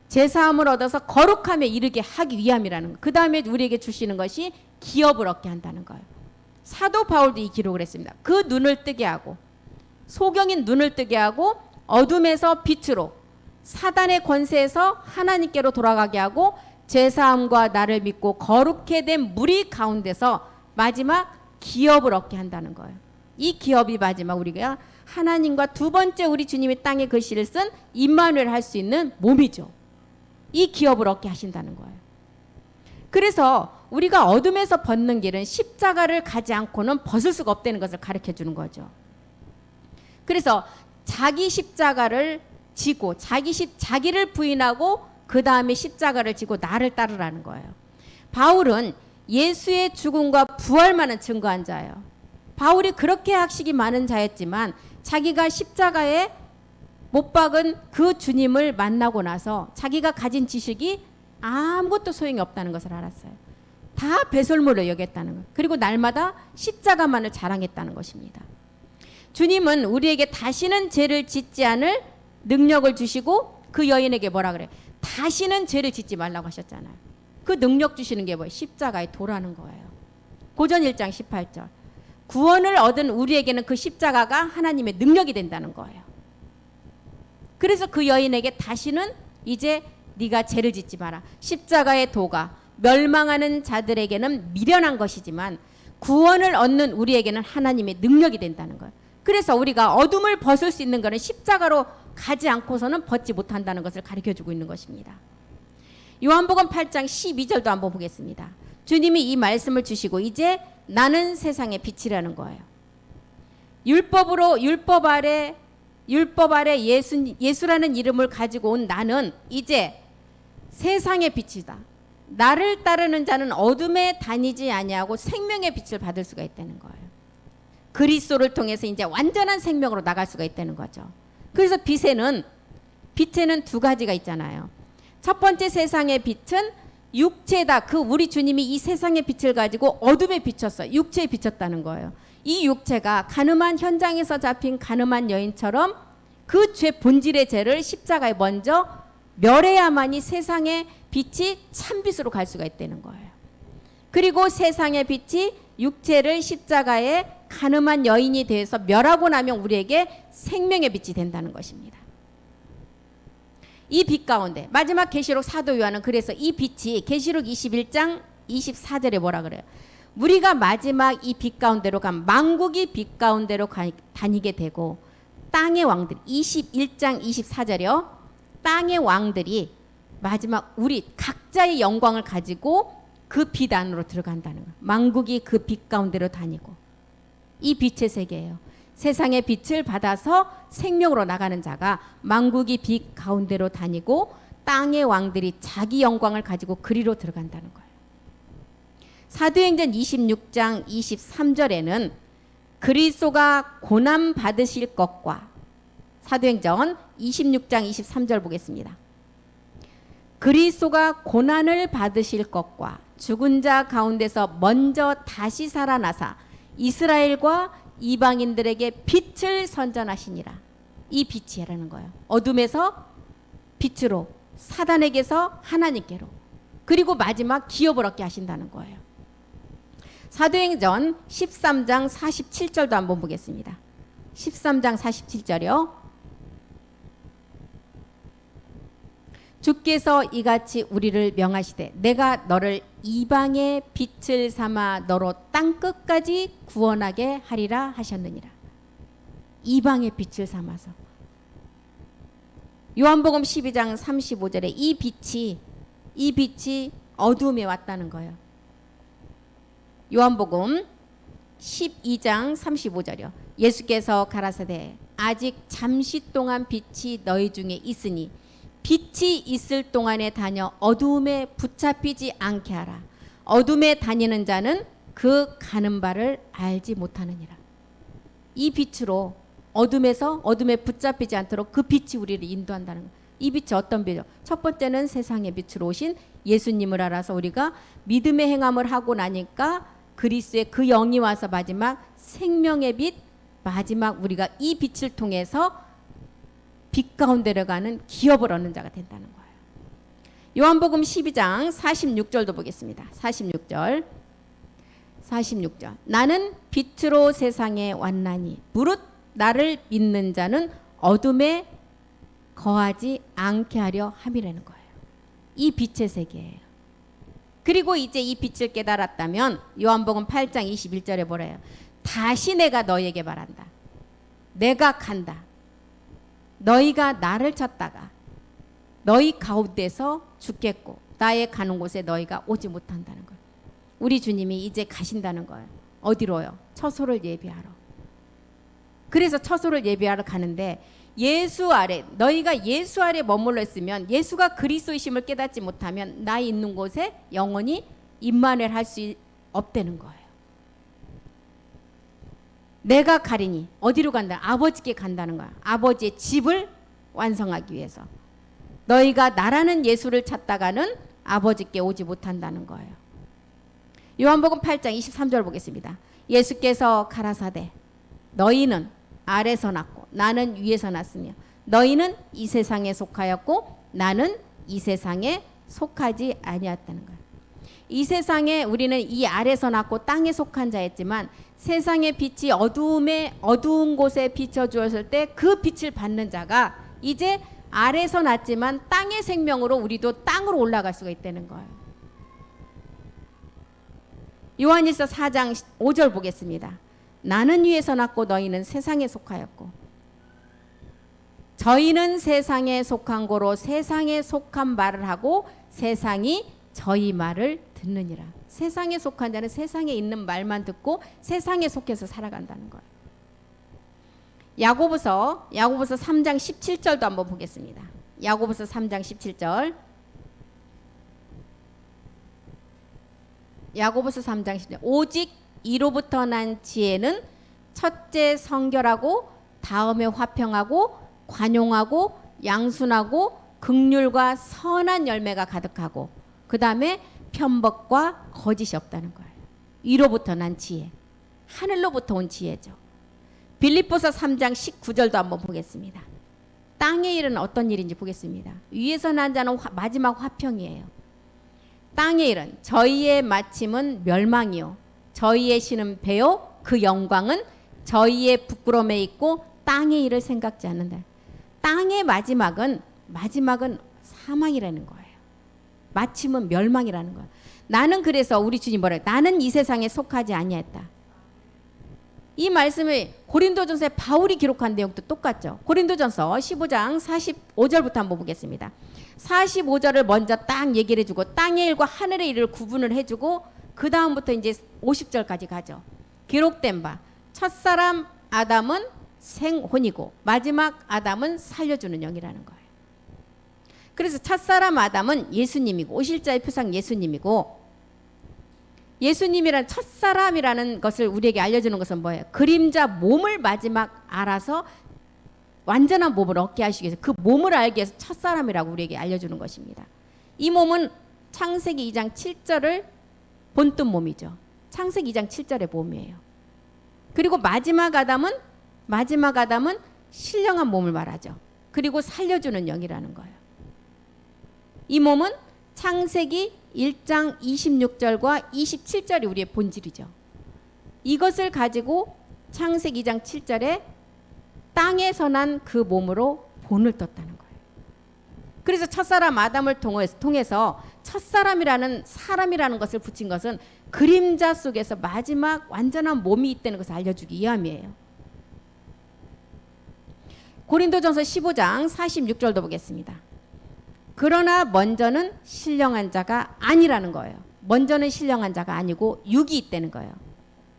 S1: 제사함을 얻어서 거룩함에 이르게 하기 위함이라는 거. 그 다음에 우리에게 주시는 것이 기업을 얻게 한다는 거예요. 사도 바울도 이 기록을 했습니다. 그 눈을 뜨게 하고, 소경인 눈을 뜨게 하고, 어둠에서 빛으로, 사단의 권세에서 하나님께로 돌아가게 하고, 제사함과 나를 믿고 거룩해 된 무리 가운데서 마지막 기업을 얻게 한다는 거예요. 이 기업이 마지막 우리가 하나님과 두 번째 우리 주님이 땅에 글씨를 쓴 임마누엘 할 수 있는 몸이죠. 이 기업을 얻게 하신다는 거예요. 그래서 우리가 어둠에서 벗는 길은 십자가를 가지 않고는 벗을 수가 없다는 것을 가르쳐 주는 거죠. 그래서 자기 십자가를 지고 자기를 부인하고 그 다음에 십자가를 지고 나를 따르라는 거예요. 바울은 예수의 죽음과 부활만은 증거한 자예요. 바울이 그렇게 학식이 많은 자였지만 자기가 십자가에 못 박은 그 주님을 만나고 나서 자기가 가진 지식이 아무것도 소용이 없다는 것을 알았어요. 다 배설물로 여겼다는 거예요. 그리고 날마다 십자가만을 자랑했다는 것입니다. 주님은 우리에게 다시는 죄를 짓지 않을 능력을 주시고 그 여인에게 뭐라 그래요? 다시는 죄를 짓지 말라고 하셨잖아요. 그 능력 주시는 게 뭐예요? 십자가에 도라는 거예요. 고전 1장 18절. 구원을 얻은 우리에게는 그 십자가가 하나님의 능력이 된다는 거예요. 그래서 그 여인에게 다시는 이제 네가 죄를 짓지 마라. 십자가의 도가 멸망하는 자들에게는 미련한 것이지만 구원을 얻는 우리에게는 하나님의 능력이 된다는 거예요. 그래서 우리가 어둠을 벗을 수 있는 것은 십자가로 가지 않고서는 벗지 못한다는 것을 가르쳐주고 있는 것입니다. 요한복음 8장 12절도 한번 보겠습니다. 주님이 이 말씀을 주시고 이제 나는 세상의 빛이라는 거예요. 율법 아래 예수라는 이름을 가지고 온 나는 이제 세상의 빛이다. 나를 따르는 자는 어둠에 다니지 아니하고 생명의 빛을 받을 수가 있다는 거예요. 그리스도를 통해서 이제 완전한 생명으로 나갈 수가 있다는 거죠. 그래서 빛에는 두 가지가 있잖아요. 첫 번째 세상의 빛은 육체다. 그 우리 주님이 이 세상의 빛을 가지고 어둠에 비쳤어요. 육체에 비쳤다는 거예요. 이 육체가 가늠한 현장에서 잡힌 가늠한 여인처럼 그 죄 본질의 죄를 십자가에 먼저 멸해야만이 세상의 빛이 참빛으로 갈 수가 있다는 거예요. 그리고 세상의 빛이 육체를 십자가에 가늠한 여인이 돼서 멸하고 나면 우리에게 생명의 빛이 된다는 것입니다. 이 빛 가운데 마지막 계시록 사도 요한은 그래서 이 빛이 계시록 21장 24절에 뭐라 그래요? 우리가 마지막 이 빛 가운데로 간 만국이 빛 가운데로 다니게 되고 땅의 왕들 21장 24절이요. 땅의 왕들이 마지막 우리 각자의 영광을 가지고 그 빛 안으로 들어간다는 거예요. 만국이 그 빛 가운데로 다니고 이 빛의 세계예요. 세상의 빛을 받아서 생명으로 나가는 자가 만국이 빛 가운데로 다니고 땅의 왕들이 자기 영광을 가지고 그리로 들어간다는 거예요. 사도행전 26장 23절에는 그리스도가 고난 받으실 것과 사도행전 26장 23절 보겠습니다. 그리스도가 고난을 받으실 것과 죽은 자 가운데서 먼저 다시 살아나사 이스라엘과 이방인들에게 빛을 선전하시니라. 이 빛이라는 거예요. 어둠에서 빛으로, 사단에게서 하나님께로, 그리고 마지막 기업을 얻게 하신다는 거예요. 사도행전 13장 47절도 한번 보겠습니다. 13장 47절이요. 주께서 이같이 우리를 명하시되 내가 너를 이방의 빛을 삼아 너로 땅 끝까지 구원하게 하리라 하셨느니라. 이방의 빛을 삼아서. 요한복음 12장 35절에 이 빛이 어둠에 왔다는 거예요. 요한복음 12장 35절이요. 예수께서 가라사대 아직 잠시 동안 빛이 너희 중에 있으니 빛이 있을 동안에 다녀 어두움에 붙잡히지 않게 하라. 어둠에 다니는 자는 그 가는 바를 알지 못하느니라. 이 빛으로 어둠에 붙잡히지 않도록 그 빛이 우리를 인도한다는 거예요. 이 빛이 어떤 빛이죠? 첫 번째는 세상의 빛으로 오신 예수님을 알아서 우리가 믿음의 행함을 하고 나니까 그리스도의 그 영이 와서 마지막 생명의 빛, 마지막 우리가 이 빛을 통해서 빛 가운데로 가는 기업을 얻는 자가 된다는 거예요. 요한복음 12장 46절도 보겠습니다. 46절. 나는 빛으로 세상에 왔나니 무릇 나를 믿는 자는 어둠에 거하지 않게 하려 함이라는 거예요. 이 빛의 세계예요. 그리고 이제 이 빛을 깨달았다면 요한복음 8장 21절에 뭐래요? 다시 내가 너희에게 말한다. 내가 간다. 너희가 나를 찾다가 너희 가운데서 죽겠고 나의 가는 곳에 너희가 오지 못한다는 거예요. 우리 주님이 이제 가신다는 거예요. 어디로요? 처소를 예비하러. 그래서 처소를 예비하러 가는데 예수 아래, 너희가 예수 아래 머물러 있으면 예수가 그리스도이심을 깨닫지 못하면 나 있는 곳에 영원히 임마누엘 할 수 없다는 거예요. 내가 가리니 어디로 간다? 아버지께 간다는 거야. 아버지의 집을 완성하기 위해서. 너희가 나라는 예수를 찾다가는 아버지께 오지 못한다는 거예요. 요한복음 8장 23절 보겠습니다. 예수께서 가라사대 너희는 아래서 났고 나는 위에서 났으며 너희는 이 세상에 속하였고 나는 이 세상에 속하지 아니었다는 거예요. 이 세상에 우리는 이 아래서 났고 땅에 속한 자였지만 세상의 빛이 어두운 곳에 비춰주었을 때 그 빛을 받는 자가 이제 아래서 났지만 땅의 생명으로 우리도 땅으로 올라갈 수가 있다는 거예요. 요한일서 4장 5절 보겠습니다. 나는 위에서 났고 너희는 세상에 속하였고 저희는 세상에 속한 고로 세상에 속한 말을 하고 세상이 저희 말을 듣느니라. 세상에 속한 자는 세상에 있는 말만 듣고 세상에 속해서 살아간다는 거예요. 야고보서 3장 17절도 한번 보겠습니다. 야고보서 3장 17절. 야고보서 3장 17절. 오직 이로부터 난 지혜는 첫째 성결하고 다음에 화평하고 관용하고 양순하고 긍휼과 선한 열매가 가득하고 그 다음에 편법과 거짓이 없다는 거예요. 이로부터 난 지혜. 하늘로부터 온 지혜죠. 빌립보서 3장 19절도 한번 보겠습니다. 땅의 일은 어떤 일인지 보겠습니다. 위에서 난 자는 마지막 화평이에요. 땅의 일은 저희의 마침은 멸망이요 저희의 신은 배요 그 영광은 저희의 부끄러움에 있고 땅의 일을 생각지 않는다. 땅의 마지막은 사망이라는 거예요. 마침은 멸망이라는 거예요. 나는 그래서 우리 주님 뭐래요? 나는 이 세상에 속하지 아니했다. 이 말씀을 고린도전서에 바울이 기록한 내용도 똑같죠. 고린도전서 15장 45절부터 한번 보겠습니다. 45절을 먼저 딱 얘기를 해주고 땅의 일과 하늘의 일을 구분을 해주고 그 다음부터 이제 50절까지 가죠. 기록된 바 첫사람 아담은 생혼이고 마지막 아담은 살려주는 영이라는 거예요. 그래서 첫사람 아담은 예수님이고 오실자의 표상 예수님이고 예수님이란 첫사람이라는 것을 우리에게 알려주는 것은 뭐예요? 그림자 몸을 마지막 알아서 완전한 몸을 얻게 하시기 위해서 그 몸을 알기 위해서 첫사람이라고 우리에게 알려주는 것입니다. 이 몸은 창세기 2장 7절을 본뜬 몸이죠. 창세기 2장 7절의 몸이에요. 그리고 마지막 아담은 신령한 몸을 말하죠. 그리고 살려주는 영이라는 거예요. 이 몸은 창세기 1장 26절과 27절이 우리의 본질이죠. 이것을 가지고 창세기 2장 7절에 땅에서 난 그 몸으로 본을 떴다는 거예요. 그래서 첫사람 아담을 통해서 첫사람이라는 사람이라는 것을 붙인 것은 그림자 속에서 마지막 완전한 몸이 있다는 것을 알려주기 위함이에요. 고린도전서 15장 46절도 보겠습니다. 그러나 먼저는 신령한 자가 아니라는 거예요. 먼저는 신령한 자가 아니고 육이 있다는 거예요.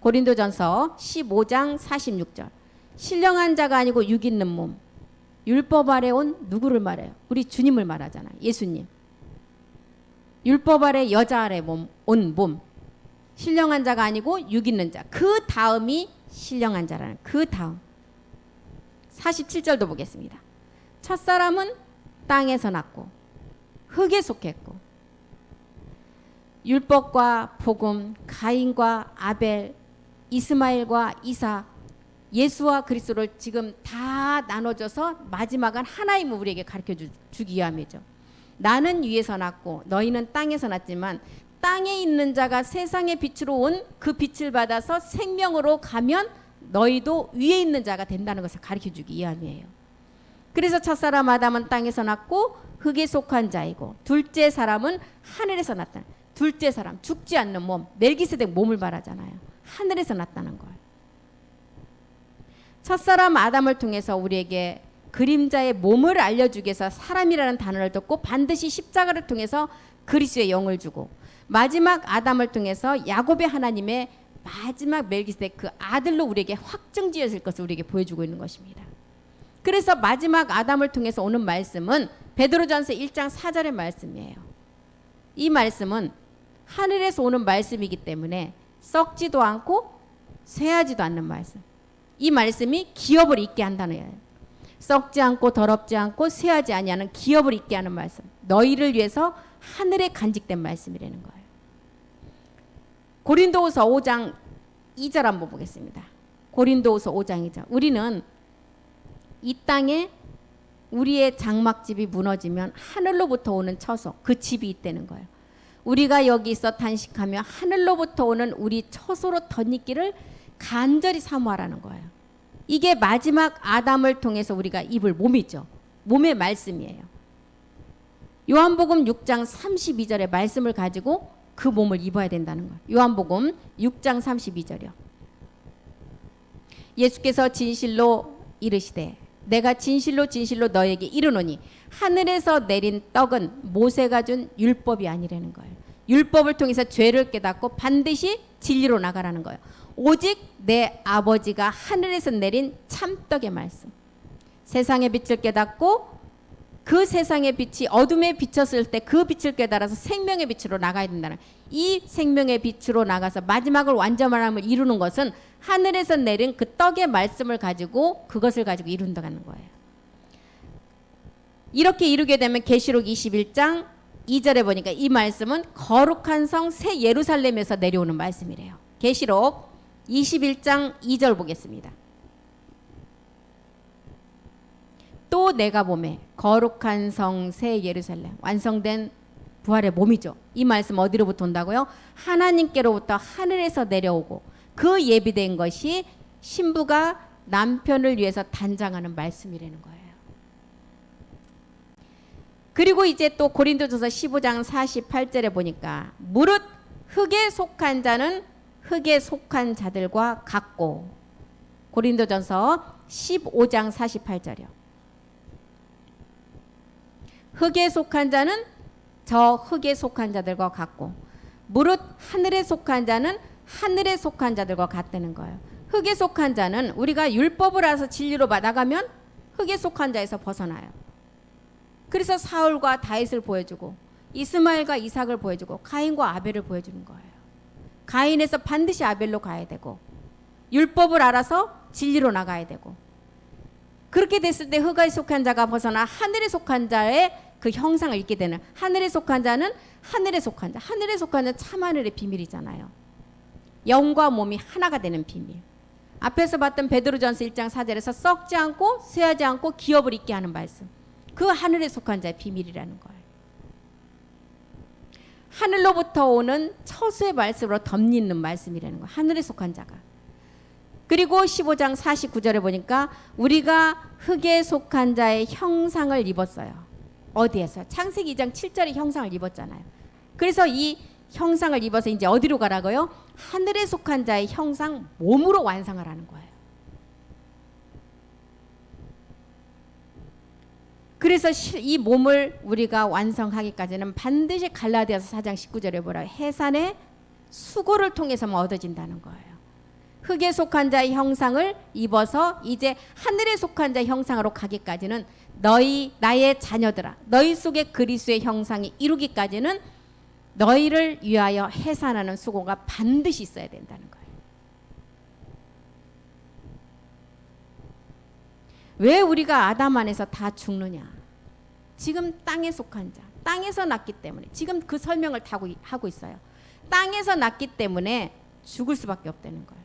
S1: 고린도전서 15장 46절. 신령한 자가 아니고 육 있는 몸. 율법 아래 온 누구를 말해요? 우리 주님을 말하잖아. 예수님. 율법 아래 여자 아래 온 몸. 신령한 자가 아니고 육 있는 자. 그 다음이 신령한 자라는 그 다음. 47절도 보겠습니다. 첫사람은 땅에서 났고 흙에 속했고, 율법과 복음, 가인과 아벨, 이스마엘과 이삭, 예수와 그리스도를 지금 다 나눠줘서 마지막은 하나님을 우리에게 가르쳐 주기 위함이죠. 나는 위에서 났고 너희는 땅에서 났지만 땅에 있는 자가 세상의 빛으로 온 그 빛을 받아서 생명으로 가면 너희도 위에 있는 자가 된다는 것을 가르쳐 주기 위함이에요. 그래서 첫사람 아담은 땅에서 났고 흙에 속한 자이고, 둘째 사람은 하늘에서 났다. 둘째 사람, 죽지 않는 몸, 멜기세덱 몸을 말하잖아요. 하늘에서 났다는 거예요. 첫사람 아담을 통해서 우리에게 그림자의 몸을 알려주기 위해서 사람이라는 단어를 듣고 반드시 십자가를 통해서 그리스도의 영을 주고, 마지막 아담을 통해서 야곱의 하나님의 마지막 멜기세덱 그 아들로 우리에게 확정지어질 것을 우리에게 보여주고 있는 것입니다. 그래서 마지막 아담을 통해서 오는 말씀은 베드로전서 1장 4절의 말씀이에요. 이 말씀은 하늘에서 오는 말씀이기 때문에 썩지도 않고 쇠하지도 않는 말씀. 이 말씀이 기업을 있게 한다는 거예요. 썩지 않고 더럽지 않고 쇠하지 아니하는 기업을 있게 하는 말씀. 너희를 위해서 하늘에 간직된 말씀이라는 거예요. 고린도후서 5장 2절 한번 보겠습니다. 고린도후서 5장 2절. 우리는 이 땅에 우리의 장막집이 무너지면 하늘로부터 오는 처소, 그 집이 있다는 거예요. 우리가 여기 있어 탄식하며 하늘로부터 오는 우리 처소로 덧입기를 간절히 사모하라는 거예요. 이게 마지막 아담을 통해서 우리가 입을 몸이죠. 몸의 말씀이에요. 요한복음 6장 32절의 말씀을 가지고 그 몸을 입어야 된다는 거예요. 요한복음 6장 32절이요. 예수께서 진실로 이르시되 내가 진실로 진실로 너에게 이르노니 하늘에서 내린 떡은 모세가 준 율법이 아니라는 거예요. 율법을 통해서 죄를 깨닫고 반드시 진리로 나가라는 거예요. 오직 내 아버지가 하늘에서 내린 참떡의 말씀. 세상의 빛을 깨닫고 그 세상의 빛이 어둠에 비쳤을 때 그 빛을 깨달아서 생명의 빛으로 나가야 된다는, 이 생명의 빛으로 나가서 마지막을 완전함을 이루는 것은 하늘에서 내린 그 떡의 말씀을 가지고 그것을 가지고 이룬다는 거예요. 이렇게 이루게 되면 계시록 21장 2절에 보니까 이 말씀은 거룩한 성 새 예루살렘에서 내려오는 말씀이래요. 계시록 21장 2절 보겠습니다. 또 내가 보매 거룩한 성 새 예루살렘, 완성된 부활의 몸이죠. 이 말씀 어디로부터 온다고요? 하나님께로부터 하늘에서 내려오고 그 예비된 것이 신부가 남편을 위해서 단장하는 말씀이라는 거예요. 그리고 이제 또 고린도전서 15장 48절에 보니까 무릇 흙에 속한 자는 흙에 속한 자들과 같고, 고린도전서 15장 48절이요. 흙에 속한 자는 저 흙에 속한 자들과 같고, 무릇 하늘에 속한 자는 하늘에 속한 자들과 같다는 거예요. 흙에 속한 자는 우리가 율법을 알아서 진리로 나가면 흙에 속한 자에서 벗어나요. 그래서 사울과 다윗을 보여주고 이스마엘과 이삭을 보여주고 가인과 아벨을 보여주는 거예요. 가인에서 반드시 아벨로 가야 되고, 율법을 알아서 진리로 나가야 되고, 그렇게 됐을 때 흙에 속한 자가 벗어나 하늘에 속한 자의 그 형상을 입게 되는, 하늘에 속한 자는 하늘에 속한 자, 하늘에 속한 자는 참하늘의 비밀이잖아요. 영과 몸이 하나가 되는 비밀. 앞에서 봤던 베드로전서 1장 4절에서 썩지 않고 쇠하지 않고 기업을 있게 하는 말씀, 그 하늘에 속한 자의 비밀이라는 거예요. 하늘로부터 오는 처수의 말씀으로 덧입는 말씀이라는 거예요. 하늘에 속한 자가. 그리고 15장 49절에 보니까 우리가 흙에 속한 자의 형상을 입었어요. 어디에서? 창세기 2장 7절의 형상을 입었잖아요. 그래서 이 형상을 입어서 이제 어디로 가라고요? 하늘에 속한 자의 형상 몸으로 완성을 하는 거예요. 그래서 이 몸을 우리가 완성하기까지는 반드시 갈라디아서 4장 19절에 보라, 해산의 수고를 통해서만 얻어진다는 거예요. 흙에 속한 자의 형상을 입어서 이제 하늘에 속한 자의 형상으로 가기까지는, 너희 나의 자녀들아, 너희 속에 그리스도의 형상이 이루기까지는 너희를 위하여 해산하는 수고가 반드시 있어야 된다는 거예요. 왜 우리가 아담 안에서 다 죽느냐? 지금 땅에 속한 자, 땅에서 났기 때문에 지금 그 설명을 하고 있어요. 땅에서 났기 때문에 죽을 수밖에 없다는 거예요.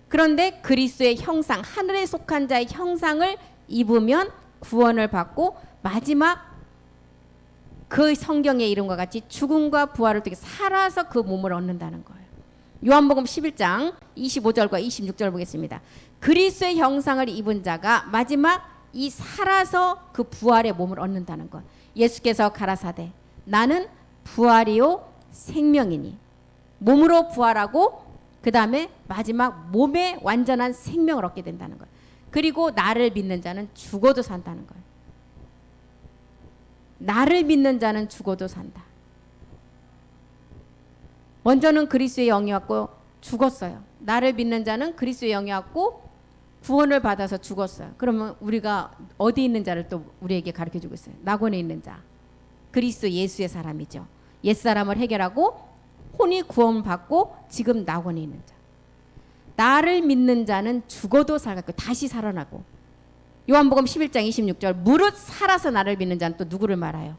S1: 그런데 그리스도의 형상, 하늘에 속한 자의 형상을 입으면 구원을 받고 마지막 그 성경에 이름과 같이 죽음과 부활을 통해 살아서 그 몸을 얻는다는 거예요. 요한복음 11장 25절과 26절 보겠습니다. 그리스도의 형상을 입은 자가 마지막 이 살아서 그 부활의 몸을 얻는다는 것. 예수께서 가라사대 나는 부활이요 생명이니, 몸으로 부활하고 그 다음에 마지막 몸의 완전한 생명을 얻게 된다는 거예요. 그리고 나를 믿는 자는 죽어도 산다는 거예요. 나를 믿는 자는 죽어도 산다. 먼저는 그리스도의 영이 왔고 죽었어요. 나를 믿는 자는 그리스도의 영이 왔고 구원을 받아서 죽었어요. 그러면 우리가 어디 있는 자를 또 우리에게 가르쳐주고 있어요. 낙원에 있는 자, 그리스도 예수의 사람이죠. 옛사람을 해결하고 혼이 구원 받고 지금 낙원에 있는 자. 나를 믿는 자는 죽어도 살겠고 다시 살아나고. 요한복음 11장 26절 무릇 살아서 나를 믿는 자는 또 누구를 말하여?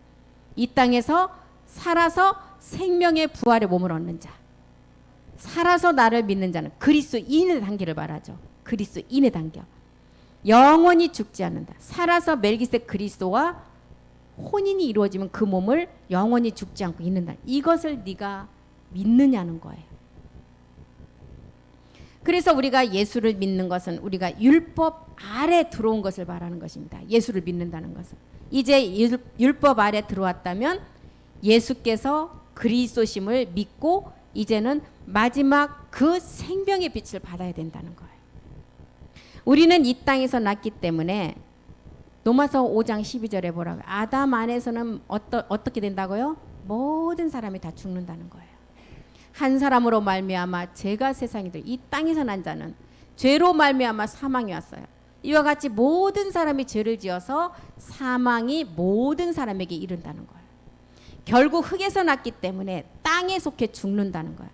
S1: 이 땅에서 살아서 생명의 부활의 몸을 얻는 자. 살아서 나를 믿는 자는 그리스도인의 단계를 말하죠. 그리스도인의 단계. 영원히 죽지 않는다. 살아서 멜기세덱 그리스도와 혼인이 이루어지면 그 몸을 영원히 죽지 않고 있는다. 이것을 네가 믿느냐는 거예요. 그래서 우리가 예수를 믿는 것은 우리가 율법 아래 들어온 것을 말하는 것입니다. 예수를 믿는다는 것은. 이제 율법 아래 들어왔다면 예수께서 그리스도심을 믿고 이제는 마지막 그 생명의 빛을 받아야 된다는 거예요. 우리는 이 땅에서 났기 때문에 로마서 5장 12절에 뭐라고요? 아담 안에서는 어떻게 된다고요? 모든 사람이 다 죽는다는 거예요. 한 사람으로 말미암아 죄가 세상에 들어 이 땅에서 난 자는 죄로 말미암아 사망이 왔어요. 이와 같이 모든 사람이 죄를 지어서 사망이 모든 사람에게 이른다는 거예요. 결국 흙에서 났기 때문에 땅에 속해 죽는다는 거예요.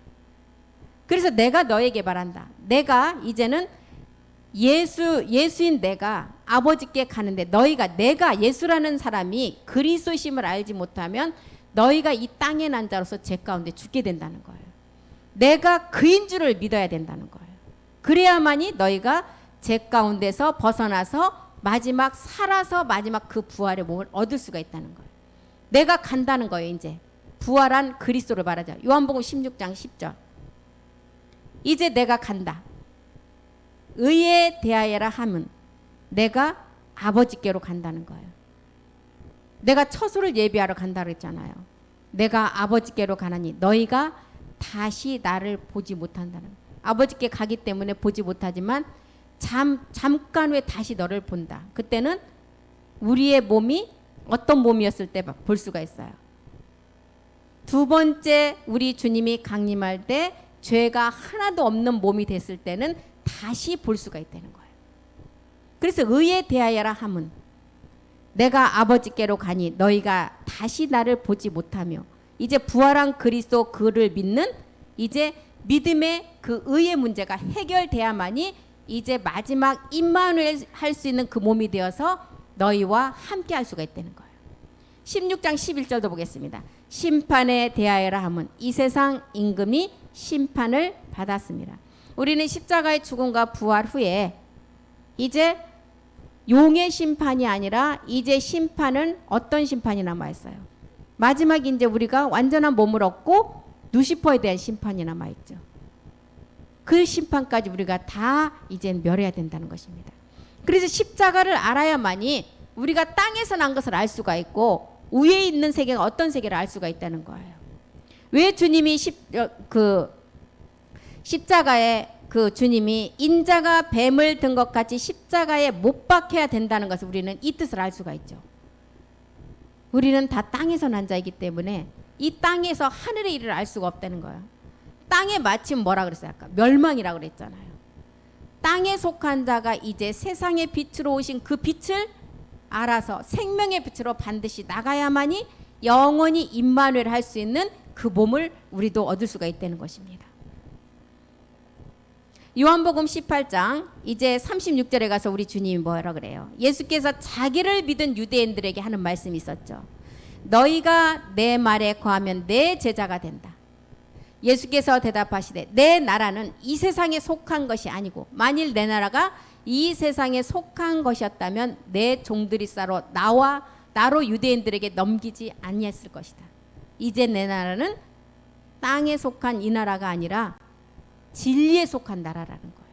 S1: 그래서 내가 너에게 말한다. 내가 이제는 예수인 내가 아버지께 가는데 내가 예수라는 사람이 그리스도심을 알지 못하면 너희가 이 땅에 난 자로서 죄 가운데 죽게 된다는 거예요. 내가 그인 줄을 믿어야 된다는 거예요. 그래야만이 너희가 죄 가운데서 벗어나서 마지막 살아서 마지막 그 부활의 몸을 얻을 수가 있다는 거예요. 내가 간다는 거예요. 이제 부활한 그리스도를 말하자. 요한복음 16장 10절. 이제 내가 간다. 의에 대하여라 함은 내가 아버지께로 간다는 거예요. 내가 처소를 예비하러 간다고 했잖아요. 내가 아버지께로 가나니 너희가 다시 나를 보지 못한다는 거예요. 아버지께 가기 때문에 보지 못하지만 잠깐 후에 다시 너를 본다. 그때는 우리의 몸이 어떤 몸이었을 때 볼 수가 있어요. 두 번째 우리 주님이 강림할 때 죄가 하나도 없는 몸이 됐을 때는 다시 볼 수가 있다는 거예요. 그래서 의에 대하여라 함은 내가 아버지께로 가니 너희가 다시 나를 보지 못하며 이제 부활한 그리스도 그를 믿는 이제 믿음의 그 의의 문제가 해결돼야만이 이제 마지막 임마누엘 할 수 있는 그 몸이 되어서 너희와 함께 할 수가 있다는 거예요. 16장 11절도 보겠습니다. 심판에 대하여라 함은 이 세상 임금이 심판을 받았습니다. 우리는 십자가의 죽음과 부활 후에 이제 용의 심판이 아니라 이제 심판은 어떤 심판이 남아있어요? 마지막 이제 우리가 완전한 몸을 얻고 누시퍼에 대한 심판이 남아있죠. 그 심판까지 우리가 다 이제 멸해야 된다는 것입니다. 그래서 십자가를 알아야만이 우리가 땅에서 난 것을 알 수가 있고 위에 있는 세계가 어떤 세계를 알 수가 있다는 거예요. 왜 주님이 십자가에 그 주님이 인자가 뱀을 든 것 같이 십자가에 못 박혀야 된다는 것을 우리는 이 뜻을 알 수가 있죠. 우리는 다 땅에서 난 자이기 때문에 이 땅에서 하늘의 일을 알 수가 없다는 거예요. 땅에 마침 뭐라 그랬어요? 아까 멸망이라고 그랬잖아요. 땅에 속한 자가 이제 세상의 빛으로 오신 그 빛을 알아서 생명의 빛으로 반드시 나가야만이 영원히 임마누엘 할 수 있는 그 몸을 우리도 얻을 수가 있다는 것입니다. 요한복음 18장 이제 36절에 가서 우리 주님이 뭐라 그래요? 예수께서 자기를 믿은 유대인들에게 하는 말씀이 있었죠. 너희가 내 말에 거하면 내 제자가 된다. 예수께서 대답하시되 내 나라는 이 세상에 속한 것이 아니고 만일 내 나라가 이 세상에 속한 것이었다면 내 종들이 나로 유대인들에게 넘기지 아니했을 것이다. 이제 내 나라는 땅에 속한 이 나라가 아니라 진리에 속한 나라라는 거예요.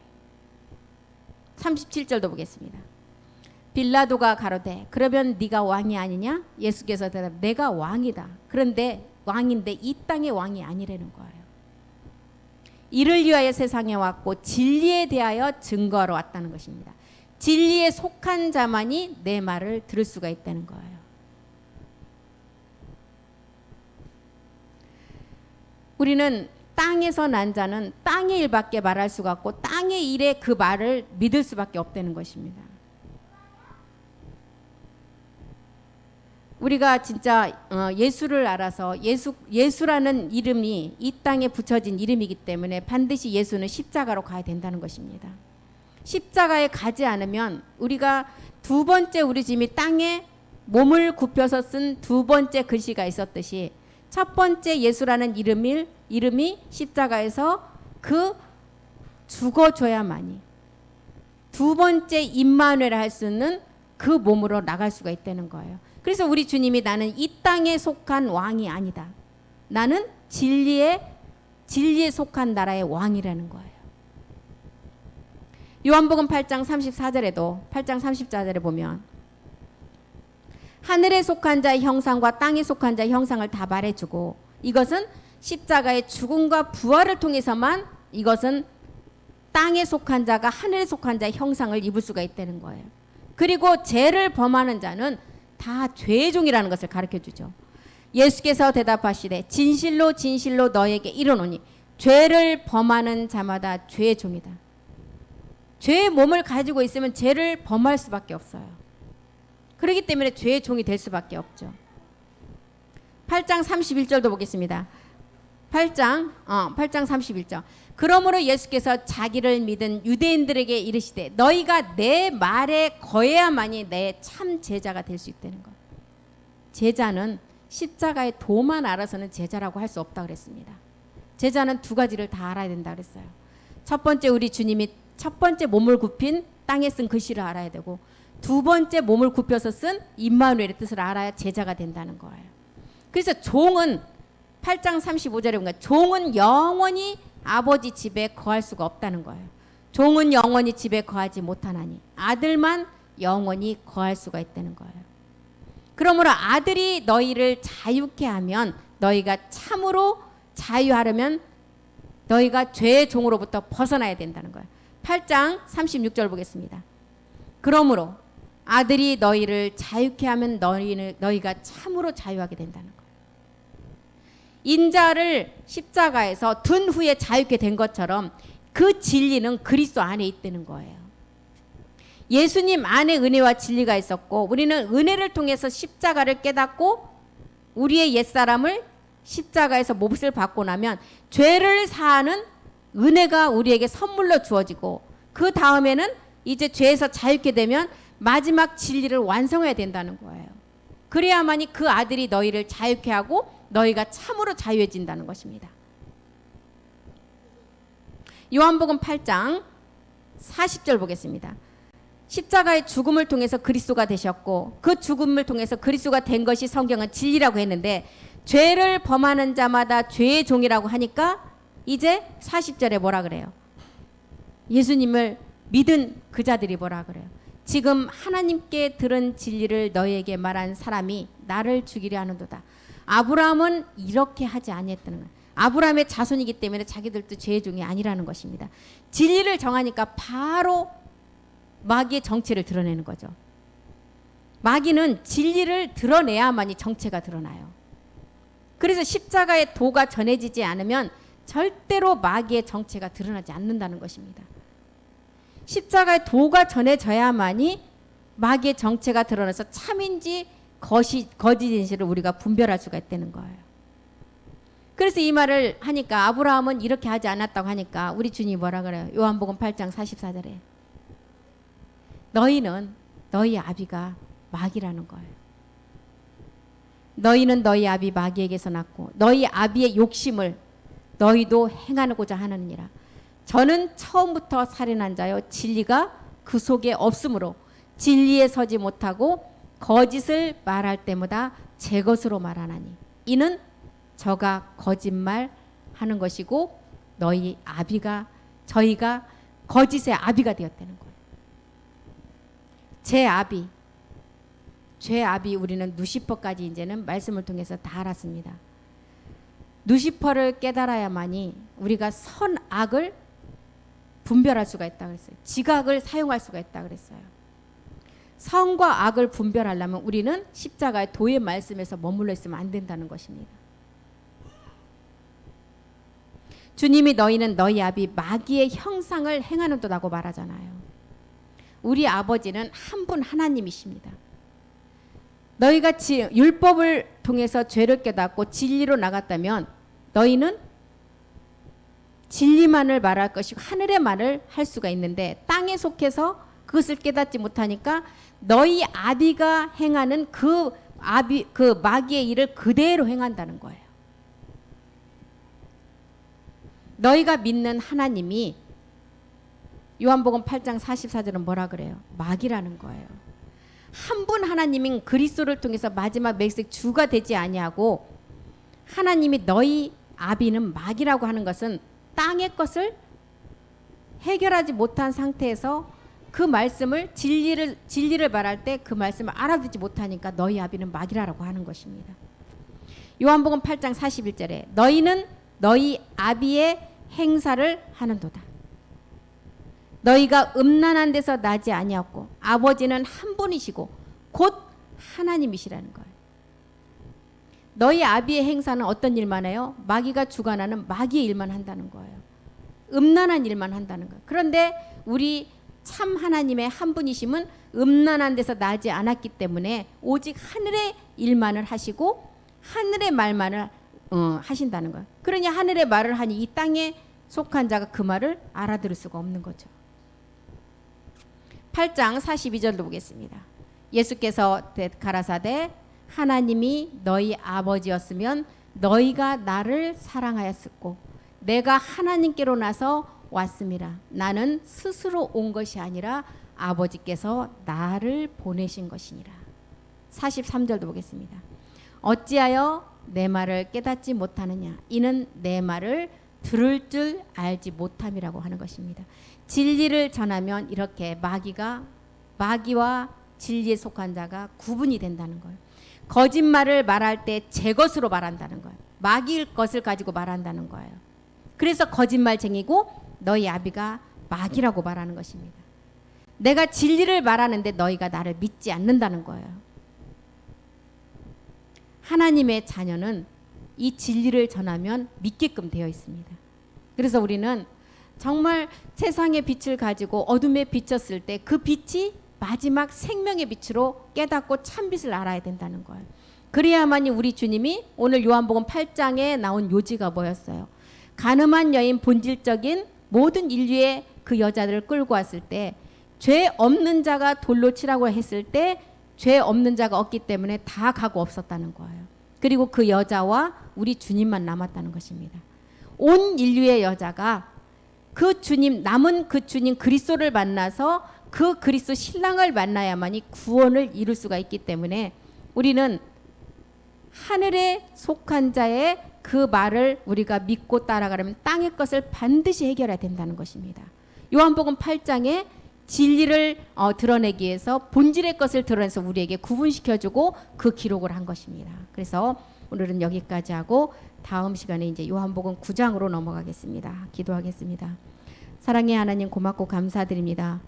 S1: 37절도 보겠습니다. 빌라도가 가로되 그러면 네가 왕이 아니냐? 예수께서 대답 내가 왕이다. 그런데 왕인데 이 땅의 왕이 아니라는 거예요. 이를 위하여 세상에 왔고 진리에 대하여 증거하러 왔다는 것입니다. 진리에 속한 자만이 내 말을 들을 수가 있다는 거예요. 우리는 땅에서 난 자는 땅의 일밖에 말할 수가 없고 땅의 일에 그 말을 믿을 수밖에 없다는 것입니다. 우리가 진짜 예수를 알아서 예수라는 이름이 이 땅에 붙여진 이름이기 때문에 반드시 예수는 십자가로 가야 된다는 것입니다. 십자가에 가지 않으면 우리가 두 번째 우리 주님이 땅에 몸을 굽혀서 쓴 두 번째 글씨가 있었듯이 첫 번째 예수라는 이름이 십자가에서 그 죽어줘야만이 두 번째 임마누엘 할 수 있는 그 몸으로 나갈 수가 있다는 거예요. 그래서 우리 주님이 나는 이 땅에 속한 왕이 아니다. 나는 진리에 속한 나라의 왕이라는 거예요. 요한복음 8장 34절에 보면 하늘에 속한 자의 형상과 땅에 속한 자의 형상을 다 말해주고 이것은 십자가의 죽음과 부활을 통해서만 이것은 땅에 속한 자가 하늘에 속한 자의 형상을 입을 수가 있다는 거예요. 그리고 죄를 범하는 자는 다 죄의 종이라는 것을 가르쳐주죠. 예수께서 대답하시되 진실로 진실로 너에게 이르노니 죄를 범하는 자마다 죄의 종이다. 죄의 몸을 가지고 있으면 죄를 범할 수밖에 없어요. 그렇기 때문에 죄의 종이 될 수밖에 없죠. 8장 31절도 보겠습니다. 8장 31절. 그러므로 예수께서 자기를 믿은 유대인들에게 이르시되 너희가 내 말에 거해야만이 내 참 제자가 될 수 있다는 것. 제자는 십자가의 도만 알아서는 제자라고 할 수 없다 그랬습니다. 제자는 두 가지를 다 알아야 된다 그랬어요. 첫 번째 우리 주님이 첫 번째 몸을 굽힌 땅에 쓴 글씨를 알아야 되고 두 번째 몸을 굽혀서 쓴 임마누엘의 뜻을 알아야 제자가 된다는 거예요. 그래서 종은 8장 35절에 보니까 종은 영원히 아버지 집에 거할 수가 없다는 거예요. 종은 영원히 집에 거하지 못하나니 아들만 영원히 거할 수가 있다는 거예요. 그러므로 아들이 너희를 자유케 하면 너희가 참으로 자유하려면 너희가 죄의 종으로부터 벗어나야 된다는 거예요. 8장 36절 보겠습니다. 그러므로 아들이 너희를 자유케 하면 너희가 참으로 자유하게 된다는 거예요. 인자를 십자가에서 둔 후에 자유케 된 것처럼 그 진리는 그리스도 안에 있다는 거예요. 예수님 안에 은혜와 진리가 있었고 우리는 은혜를 통해서 십자가를 깨닫고 우리의 옛사람을 십자가에서 몹을 받고 나면 죄를 사하는 은혜가 우리에게 선물로 주어지고 그 다음에는 이제 죄에서 자유케 되면 마지막 진리를 완성해야 된다는 거예요. 그래야만이 그 아들이 너희를 자유케 하고 너희가 참으로 자유해진다는 것입니다. 요한복음 8장 40절 보겠습니다. 십자가의 죽음을 통해서 그리스도가 되셨고 그 죽음을 통해서 그리스도가 된 것이 성경은 진리라고 했는데 죄를 범하는 자마다 죄의 종이라고 하니까 이제 40절에 뭐라 그래요? 예수님을 믿은 그 자들이 뭐라 그래요? 지금 하나님께 들은 진리를 너희에게 말한 사람이 나를 죽이려 하는도다. 아브라함은 이렇게 하지 아니했다는 거예요. 아브라함의 자손이기 때문에 자기들도 죄의 종이 아니라는 것입니다. 진리를 정하니까 바로 마귀의 정체를 드러내는 거죠. 마귀는 진리를 드러내야만이 정체가 드러나요. 그래서 십자가의 도가 전해지지 않으면 절대로 마귀의 정체가 드러나지 않는다는 것입니다. 십자가의 도가 전해져야만이 마귀의 정체가 드러나서 참인지 거짓인지를 우리가 분별할 수가 있다는 거예요. 그래서 이 말을 하니까 아브라함은 이렇게 하지 않았다고 하니까 우리 주님이 뭐라 그래요? 요한복음 8장 44절에 너희는 너희 아비가 마귀라는 거예요. 너희는 너희 아비 마귀에게서 났고 너희 아비의 욕심을 너희도 행하고자 하느니라. 저는 처음부터 살인한 자요 진리가 그 속에 없으므로 진리에 서지 못하고 거짓을 말할 때마다 제 것으로 말하나니 이는 저가 거짓말하는 것이고 너희 아비가 저희가 거짓의 아비가 되었다는 거예요. 제 아비, 죄 아비 우리는 누시퍼까지 이제는 말씀을 통해서 다 알았습니다. 누시퍼를 깨달아야만이 우리가 선악을 분별할 수가 있다 그랬어요. 지각을 사용할 수가 있다 그랬어요. 선과 악을 분별하려면 우리는 십자가의 도의 말씀에서 머물러 있으면 안 된다는 것입니다. 주님이 너희는 너희 아비 마귀의 형상을 행하는도라고 말하잖아요. 우리 아버지는 한 분 하나님이십니다. 너희가 율법을 통해서 죄를 깨닫고 진리로 나갔다면 너희는 진리만을 말할 것이고 하늘의 말을 할 수가 있는데 땅에 속해서 그것을 깨닫지 못하니까 너희 아비가 행하는 그 마귀의 일을 그대로 행한다는 거예요. 너희가 믿는 하나님이 요한복음 8장 44절은 뭐라 그래요? 마귀라는 거예요. 한 분 하나님인 그리스도를 통해서 마지막 메시지 주가 되지 아니하고 하나님이 너희 아비는 마귀라고 하는 것은 땅의 것을 해결하지 못한 상태에서 그 말씀을 진리를 말할 때 그 말씀을 알아듣지 못하니까 너희 아비는 마귀라고 하는 것입니다. 요한복음 8장 41절에 너희는 너희 아비의 행사를 하는도다. 너희가 음란한 데서 나지 아니었고 아버지는 한 분이시고 곧 하나님이시라는 거예요. 너희 아비의 행사는 어떤 일만 해요? 마귀가 주관하는 마귀의 일만 한다는 거예요. 음란한 일만 한다는 거예요. 그런데 우리 참 하나님의 한 분이심은 음란한 데서 나지 않았기 때문에 오직 하늘의 일만을 하시고 하늘의 말만을 하신다는 거예요. 그러니 하늘의 말을 하니 이 땅에 속한 자가 그 말을 알아들을 수가 없는 거죠. 8장 42절도 보겠습니다. 예수께서 가라사대 하나님이 너희 아버지였으면 너희가 나를 사랑하였었고 내가 하나님께로 나서 왔음이라. 나는 스스로 온 것이 아니라 아버지께서 나를 보내신 것이니라. 43절도 보겠습니다. 어찌하여 내 말을 깨닫지 못하느냐. 이는 내 말을 들을 줄 알지 못함이라고 하는 것입니다. 진리를 전하면 이렇게 마귀와 진리에 속한 자가 구분이 된다는 거예요. 거짓말을 말할 때 제 것으로 말한다는 거예요. 마귀일 것을 가지고 말한다는 거예요. 그래서 거짓말쟁이고 너희 아비가 마귀라고 말하는 것입니다. 내가 진리를 말하는데 너희가 나를 믿지 않는다는 거예요. 하나님의 자녀는 이 진리를 전하면 믿게끔 되어 있습니다. 그래서 우리는 정말 세상의 빛을 가지고 어둠에 비쳤을 때 그 빛이 마지막 생명의 빛으로 깨닫고 참빛을 알아야 된다는 거예요. 그래야만이 우리 주님이 오늘 요한복음 8장에 나온 요지가 뭐였어요? 간음한 여인 본질적인 모든 인류의 그 여자들을 끌고 왔을 때 죄 없는 자가 돌로 치라고 했을 때 죄 없는 자가 없기 때문에 다 가고 없었다는 거예요. 그리고 그 여자와 우리 주님만 남았다는 것입니다. 온 인류의 여자가 그 주님, 남은 그 주님 그리스도를 만나서 그 그리스도 신랑을 만나야만이 구원을 이룰 수가 있기 때문에 우리는 하늘에 속한 자의 그 말을 우리가 믿고 따라가려면 땅의 것을 반드시 해결해야 된다는 것입니다. 요한복음 8장에 진리를 드러내기 위해서 본질의 것을 드러내서 우리에게 구분시켜주고 그 기록을 한 것입니다. 그래서 오늘은 여기까지 하고 다음 시간에 이제 요한복음 9장으로 넘어가겠습니다. 기도하겠습니다. 사랑의 하나님 고맙고 감사드립니다.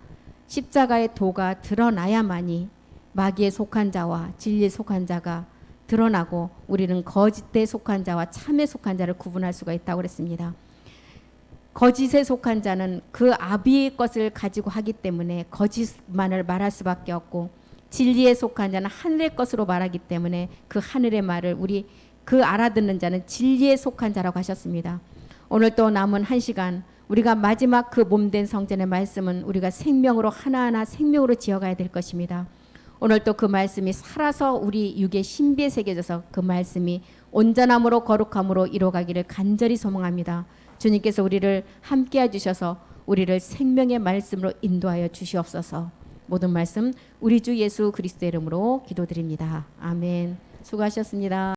S1: 십자가의 도가 드러나야만이 마귀에 속한 자와 진리에 속한 자가 드러나고 우리는 거짓에 속한 자와 참에 속한 자를 구분할 수가 있다고 그랬습니다. 거짓에 속한 자는 그 아비의 것을 가지고 하기 때문에 거짓만을 말할 수밖에 없고 진리에 속한 자는 하늘의 것으로 말하기 때문에 그 하늘의 말을 우리 그 알아듣는 자는 진리에 속한 자라고 하셨습니다. 오늘 또 남은 한 시간 우리가 마지막 그 몸된 성전의 말씀은 우리가 생명으로 하나하나 생명으로 지어가야 될 것입니다. 오늘 또 그 말씀이 살아서 우리 육의 신비에 새겨져서 그 말씀이 온전함으로 거룩함으로 이루어가기를 간절히 소망합니다. 주님께서 우리를 함께 해주셔서 우리를 생명의 말씀으로 인도하여 주시옵소서. 모든 말씀 우리 주 예수 그리스도의 이름으로 기도드립니다. 아멘. 수고하셨습니다.